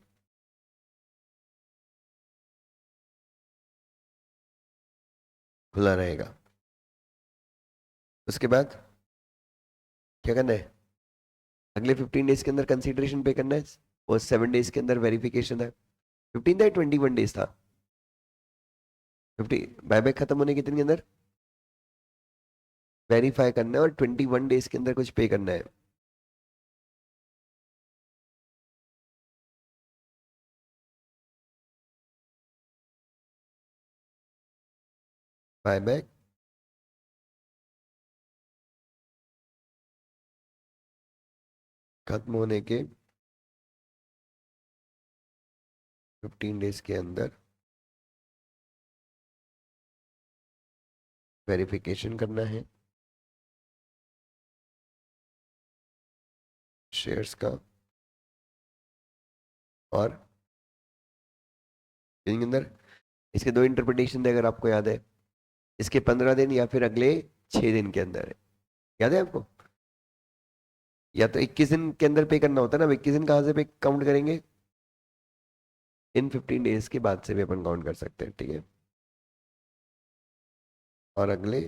खुला रहेगा। उसके बाद क्या करना है? अगले 15 डेज के अंदर कंसिडरेशन पे करना है, और 7 डेज के अंदर वेरिफिकेशन है। 15 था या 21 डेज था? 50। बायबैक खत्म होने के कितने के अंदर वेरीफाई करना है, और 21 डेज के अंदर कुछ पे करना है। बायबैक खत्म होने के 15 डेज के अंदर वेरिफिकेशन करना है शेयर्स का, और इनके अंदर इसके दो इंटरप्रिटेशन थे अगर आपको याद है। इसके 15 दिन या फिर अगले 6 दिन के अंदर है। याद है आपको? या तो 21 दिन के अंदर पे करना होता है ना। 21 दिन कहाँ से पे काउंट करेंगे? इन 15 डेज के बाद से भी अपन काउंट कर सकते हैं, ठीक है। और अगले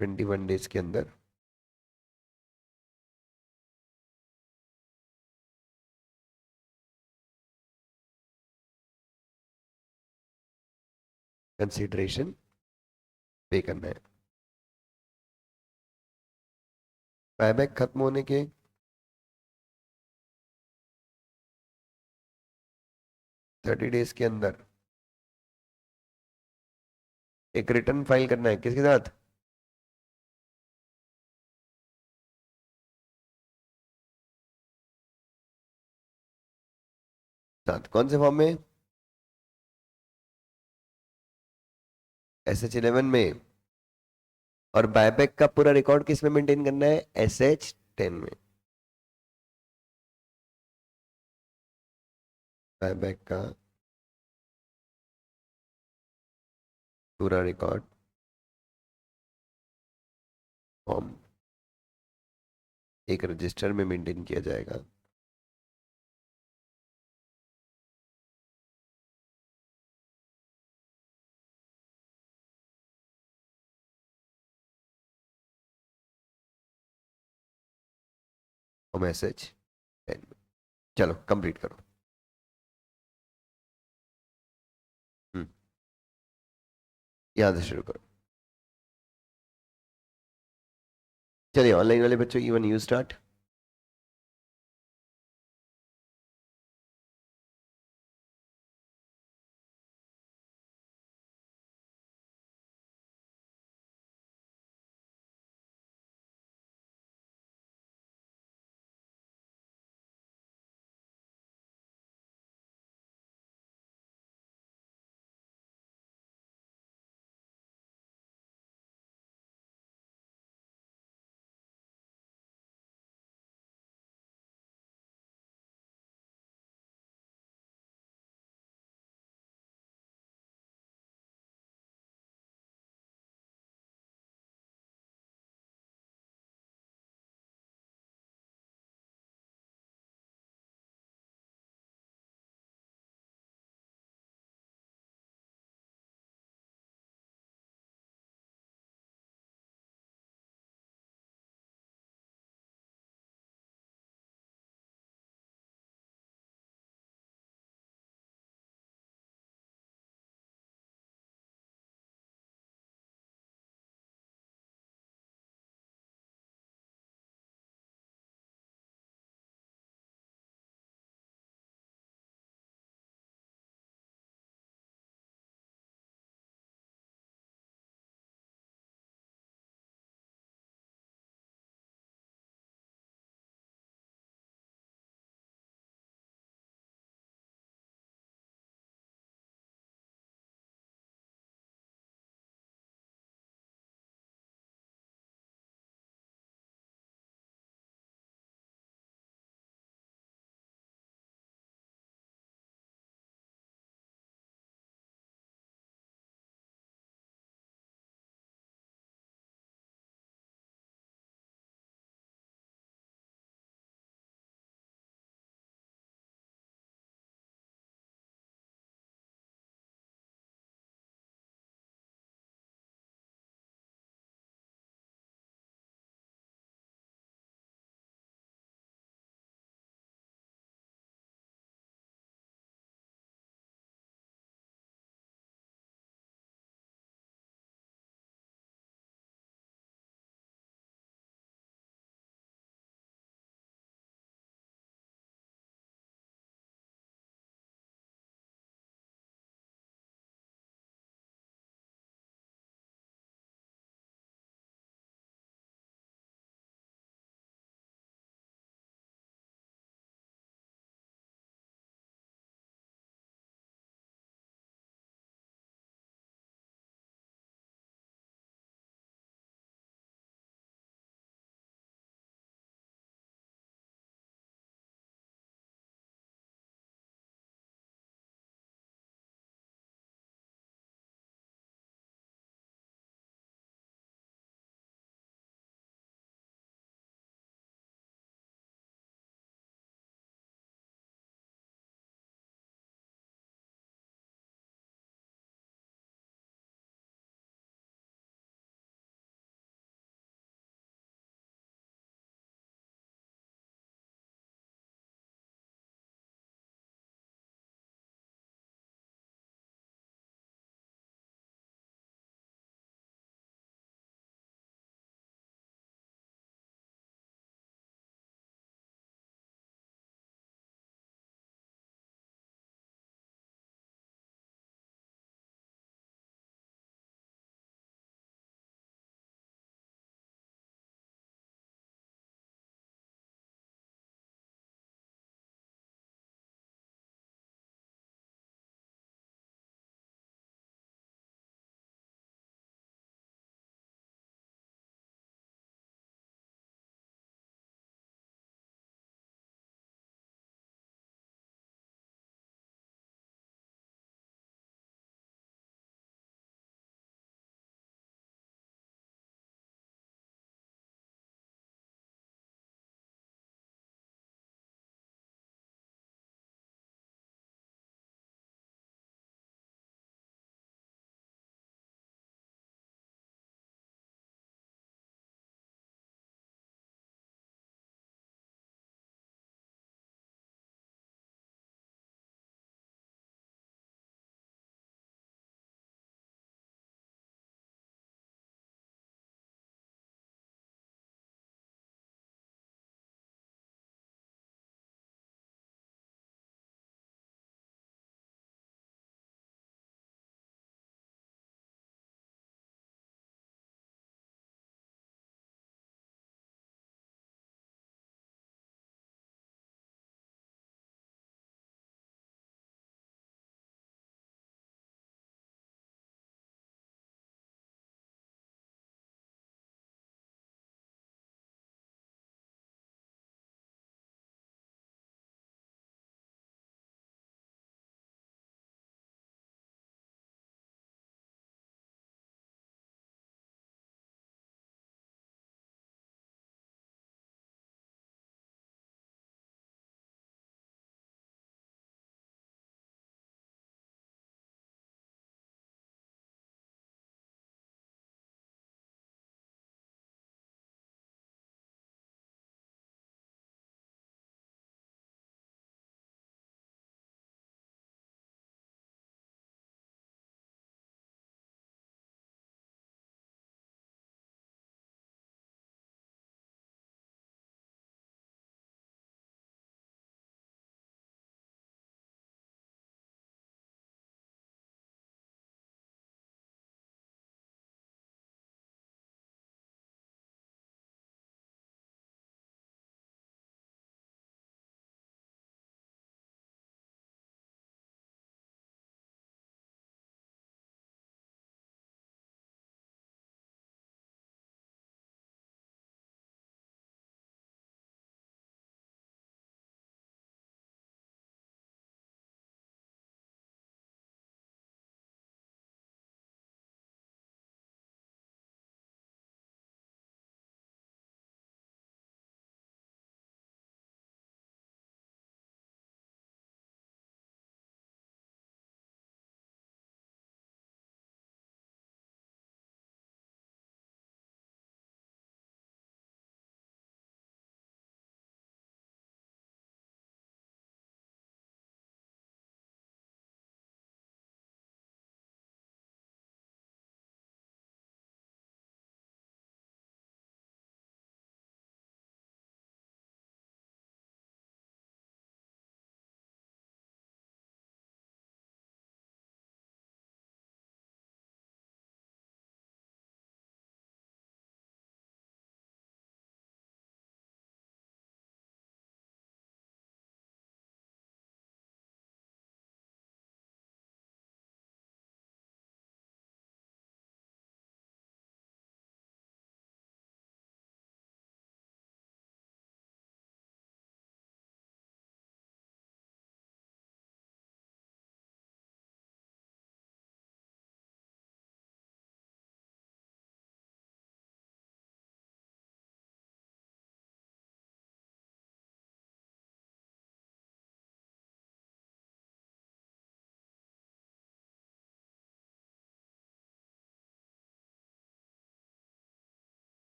21 डेज के अंदर कंसिडरेशन पे करना है। बायबैक खत्म होने के 30 डेज के अंदर एक रिटर्न फाइल करना है, किसके साथ? साथ कौन से फॉर्म में? SH11 में। और बायबैक का पूरा रिकॉर्ड किस में मेंटेन करना है? SH10 में। बायबैक का पूरा रिकॉर्ड फॉर्म एक रजिस्टर में मेंटेन किया जाएगा। और SH10 में। चलो कंप्लीट करो। हम्म, यहाँ से शुरू करो। चलिए ऑनलाइन वाले बच्चों, इवन यू स्टार्ट।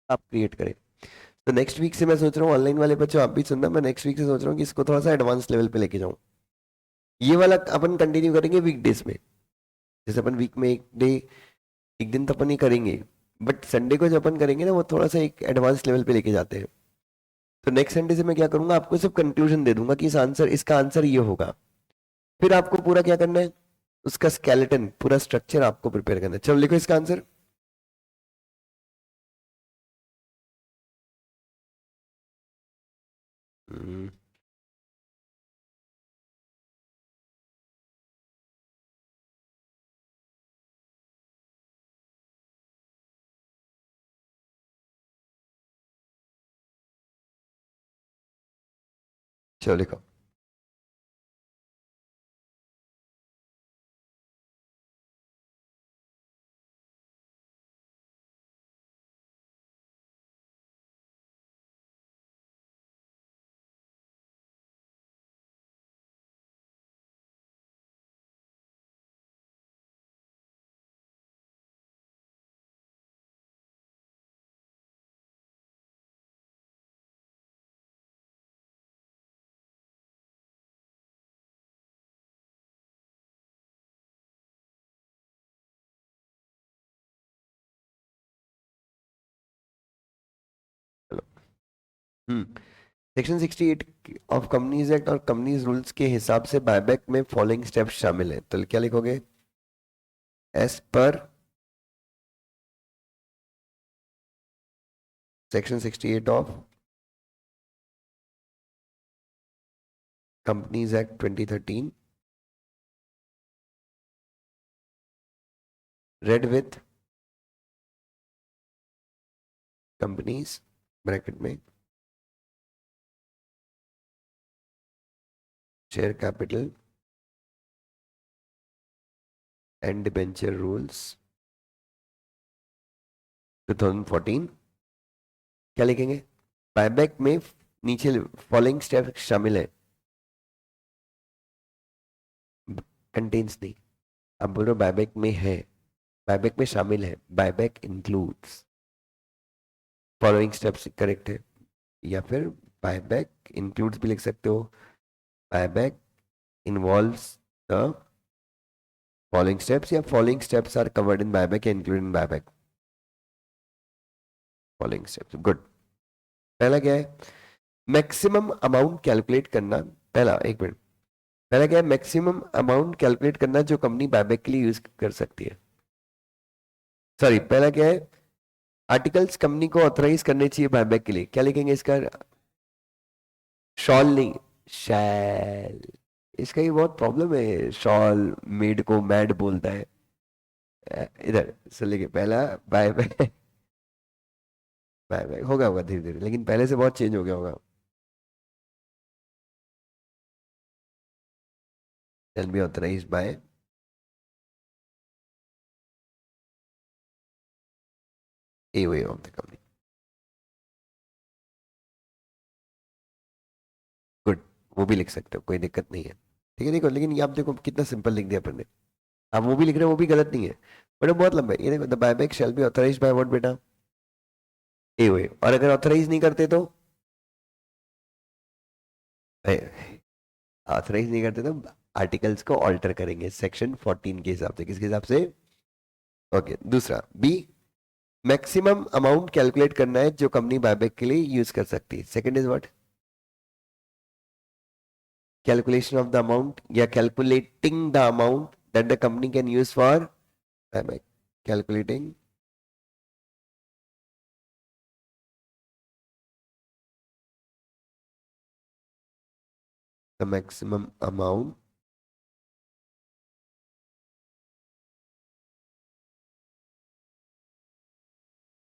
आप क्रिएट करें। तो नेक्स्ट वीक से मैं सोच रहा हूँ, ऑनलाइन वाले बच्चों आप भी सुनना, मैं नेक्स्ट वीक से सोच रहा हूँ कि इसको थोड़ा सा एडवांस लेवल पे लेके जाऊँ। ये वाला अपन कंटिन्यू करेंगे वीकडेज में, जैसे अपन वीक में एक डे, एक दिन तो अपन ही करेंगे, बट संडे को जो अपन करेंगे ना वो थोड़ा सा एक एडवांस लेवल पे लेके जाते हैं। तो नेक्स्ट संडे से मैं क्या करूंगा, आपको सिर्फ कंक्लूजन दे दूंगा कि इस आंसर, इसका आंसर ये होगा। फिर आपको पूरा क्या करना है, उसका स्केलेटन, पूरा स्ट्रक्चर आपको प्रिपेयर करना है। चलो लिखो इसका आंसर। हम्म, चलो लिखो। चलो। सेक्शन 68 ऑफ कंपनीज एक्ट और कंपनीज रूल्स के हिसाब से बायबैक में फॉलोइंग स्टेप्स शामिल हैं, तो क्या लिखोगे? As per section 68 of companies act 2013, read with companies bracket में share capital and debenture rules 2014, क्या लिखेंगे? बायबैक में नीचे फॉलोइंग स्टेप शामिल है, कंटेन्स नहीं, आप बोल रहे हो बायबैक में है, बायबैक में शामिल है, buyback includes following steps, correct है। या फिर बायबैक इंक्लूड्स भी लिख सकते हो, buyback involves the following steps, या following steps are covered in buyback या include in buyback, following steps, good. पहला क्या है? मैक्सिमम अमाउंट कैलकुलेट करना। पहला, एक मिनट, पहला क्या है? मैक्सिमम अमाउंट कैलकुलेट करना जो कंपनी बायबैक के लिए यूज कर सकती है। सॉरी, पहला क्या है? आर्टिकल्स कंपनी को ऑथराइज करने चाहिए बायबैक के लिए, क्या लिखेंगे इसका? शॉल नहीं, शैल। इसका ही बहुत प्रॉब्लम है, शॉल मेड को मैड बोलता है। इधर से लिखे पहला, बाय बाय, बाय बाय होगा होगा धीरे धीरे, लेकिन पहले से बहुत चेंज हो गया होगा। Can be authorise by a way of the company, good. वो भी लिख सकते हो, कोई दिक्कत नहीं है, ठीक है। देखो, लेकिन ये आप देखो कितना सिंपल लिख दिया अपन ने। आप वो भी लिख रहे हो, वो भी गलत नहीं है, बट वो बहुत लंबा है। ये देखो, the buyback shall B authorised by what बेटा? ए वे। और अगर ऑथराइज नहीं करते तो, ऑथराइज नहीं करते तो आर्टिकल्स को ऑल्टर करेंगे सेक्शन 14 के हिसाब से। किसके हिसाब से? ओके। दूसरा, बी, मैक्सिमम अमाउंट कैलकुलेट करना है जो कंपनी बायबैक के लिए यूज कर सकती है। Second is what? Calculation of the amount या calculating the amount that the company can use for buyback, calculating the maximum amount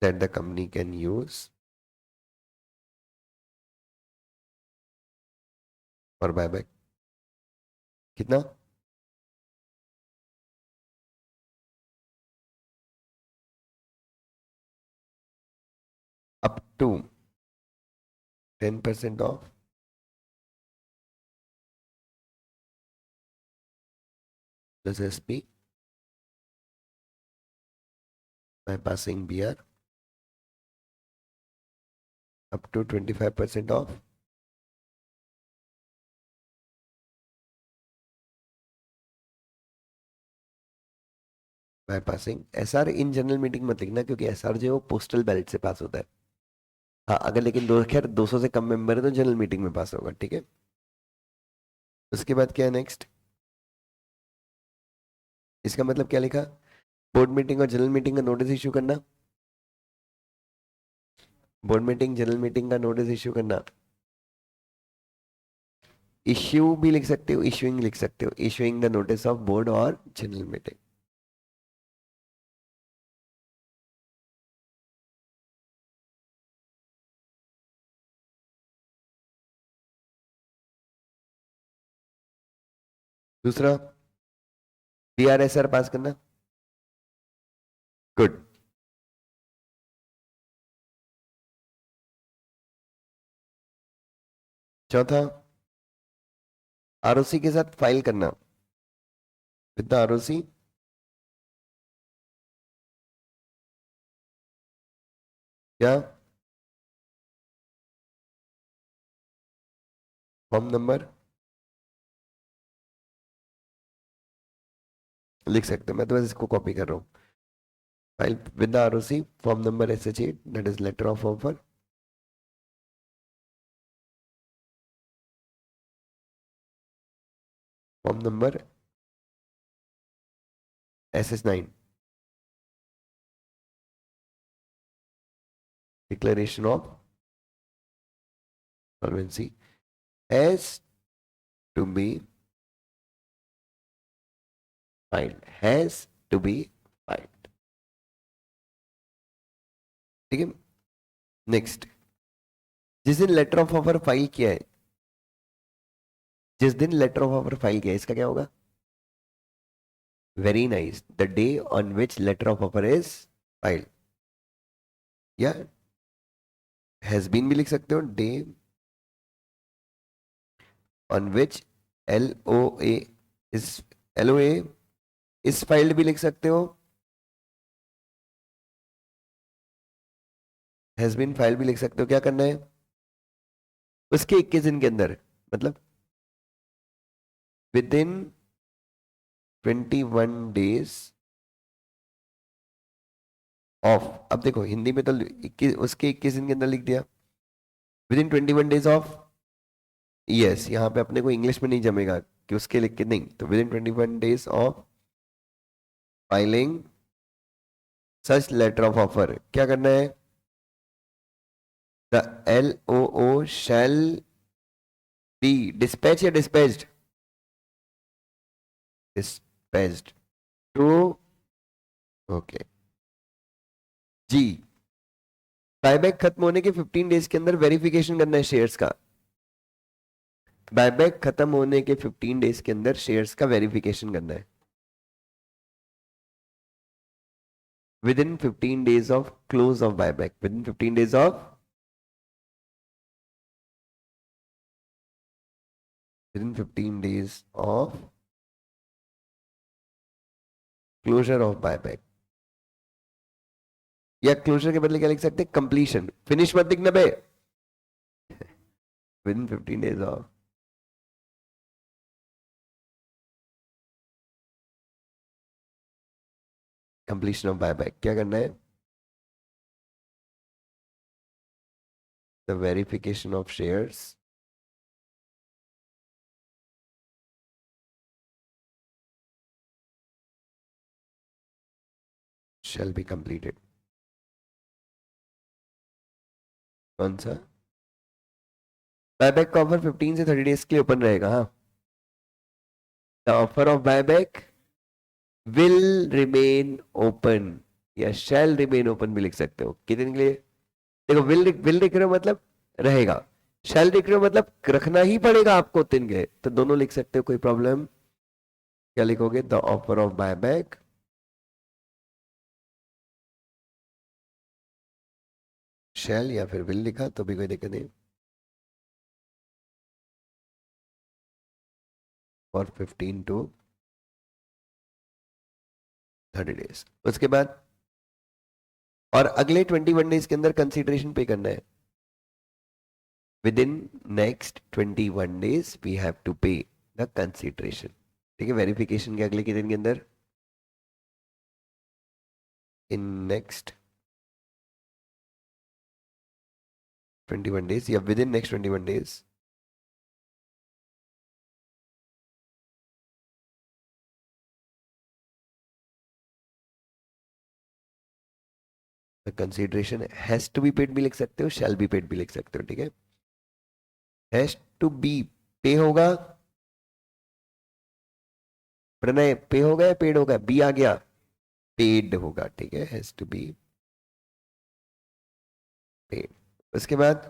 that the company can use for buyback. कितना? Up to 10% of this SP by passing BR up to 25% of by passing SR in general meeting मत लिखना, क्योंकि SR जो है वो postal ballot से पास होता है। हाँ, अगर लेकिन दो खैर 200 से कम मेंबर है तो जनरल मीटिंग में पास होगा, ठीक है। उसके बाद क्या है नेक्स्ट, इसका मतलब क्या लिखा, बोर्ड मीटिंग और जनरल मीटिंग का नोटिस इश्यू करना, बोर्ड मीटिंग जनरल मीटिंग का नोटिस इश्यू करना। इश्यू भी लिख सकते हो, इश्यूइंग लिख सकते हो, issuing the notice of board और जनरल मीटिंग। दूसरा, DRSR पास करना, गुड। चौथा, आरओसी के साथ फाइल करना, विद द आरओसी क्या, फॉर्म नंबर लिख सकते हो, मैं तो बस इसको कॉपी कर रहा हूँ। File with the ROC form number SH8, that is letter of offer, form number SS9, declaration of solvency has to be filed, has to be filed, ठीक है। नेक्स्ट, जिस दिन लेटर ऑफ ऑफर फाइल किया है, जिस दिन letter of offer file किया है, इसका क्या होगा, very nice, the day on which letter of offer is filed, या हैज बीन भी लिख सकते हो, day on which LOA is LOA is filed भी लिख सकते हो, हैज बीन फाइल्ड भी लिख सकते हो। क्या करना है, उसके 21 दिन के अंदर, मतलब विद इन 21 days ऑफ, अब देखो हिंदी में तो 21, उसके 21 दिन के अंदर लिख दिया, with in 21 days of, yes, यहाँ पे अपने को इंग्लिश में नहीं जमेगा कि उसके लिख के, नहीं, तो within 21 days of filing such letter of offer, क्या करना है, the LOO shall be dispatch या डिस्पैच्ड, डिस्पैच्ड टू, ओके जी। बायबैक खत्म होने के 15 डेज के अंदर वेरिफिकेशन करना है शेयर्स का, बायबैक खत्म होने के 15 डेज के अंदर शेयर्स का वेरिफिकेशन करना है, within 15 days of close of buyback, within 15 days of, within 15 days of closure of buyback, या क्लोजर के बदले क्या लिख सकते हैं, कंप्लीशन, फिनिश मत लिखना बे, within 15 days of completion of buyback, क्या करना है, the verification of shares shall be completed, कौन सा, बायबैक का ऑफर 15 से 30 डेज के लिए ओपन रहेगा, हाँ, the offer of buyback will remain open, या शैल रिमेन ओपन भी लिख सकते हो, कितने के लिए, देखो विल लिख रहे हो मतलब रहेगा, शैल लिख रहे हो मतलब रखना ही पड़ेगा आपको 3 के लिए, तो दोनों लिख सकते हो, कोई प्रॉब्लम, क्या लिखोगे, द ऑफर ऑफ बायबैक शैल, या फिर विल लिखा तो भी कोई दिक्कत नहीं, फॉर 15 to 30 days, उसके बाद और अगले 21 डेज के अंदर कंसीडरेशन पे करना है, within next 21 days we have to pay the consideration. ठीक है, वेरिफिकेशन के अगले के दिन के अंदर, इन नेक्स्ट 21 days या within next 21 days the consideration has to be paid भी लिख सकते हो, शैल बी पेड भी लिख सकते हो। ठीक है, हैज टू बी पे होगा, प्रणय पे होगा या पेड होगा, बी आ गया, पेड होगा। ठीक है, हैज टू बी पेड। उसके बाद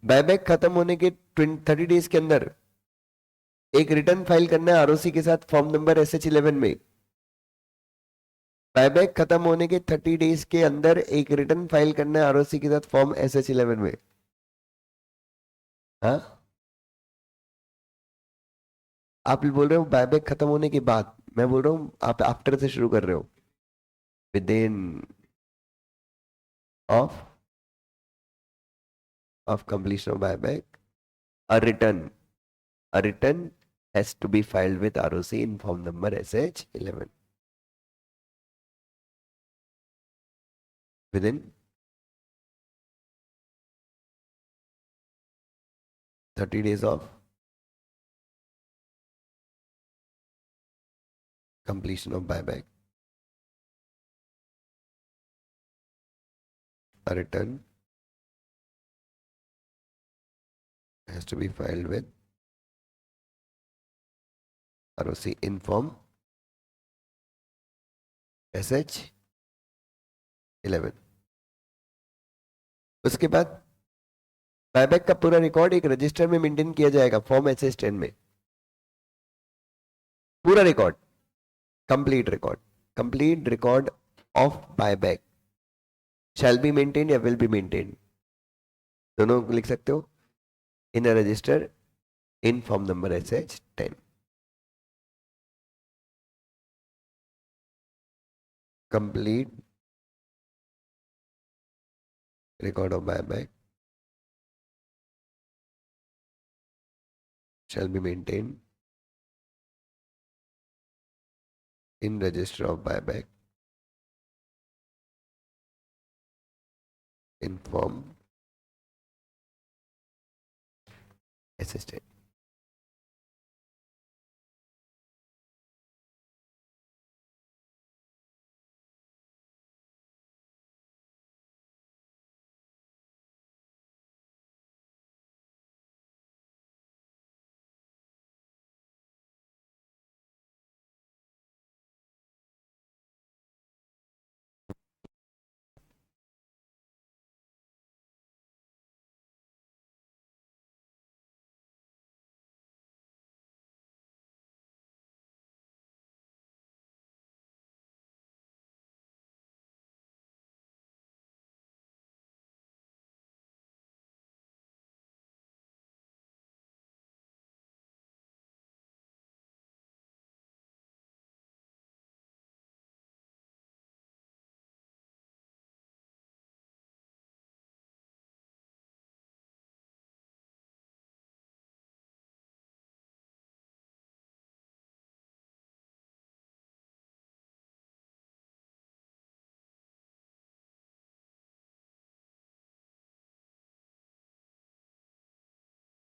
बायबैक खत्म होने के 30 डेज के अंदर एक रिटर्न फाइल करना है आरओसी के साथ फॉर्म नंबर SH11 में। बायबैक खत्म होने के 30 डेज के अंदर एक रिटर्न फाइल करना है आरओसी के साथ फॉर्म SH11 में। हाँ, आप बोल रहे हो बायबैक खत्म होने के बाद, मैं बोल रहा हूँ आप आफ्टर से शुरू कर रहे हो। With in of completion of buyback a return a return has to be filed with ROC in form number SH11 within 30 days of completion of buyback. A return has to be filed with ROC in form SH11। उसके बाद buyback का पूरा record एक register में maintain किया जाएगा form SH10 में। पूरा record, complete record of buyback shall be maintain या विल बी मेंटेन, दोनों लिख सकते हो, in a register in form number SH10। Complete record of buyback shall be maintained in register of buyback in form assisted।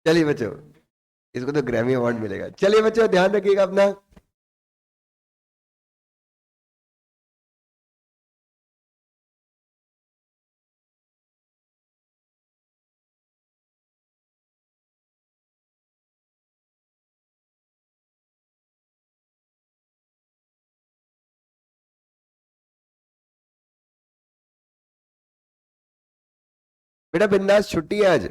चलिए बच्चों, इसको तो Grammy award मिलेगा। चलिए बच्चों, ध्यान रखिएगा अपना। बेटा बिंदास, छुट्टी है आज।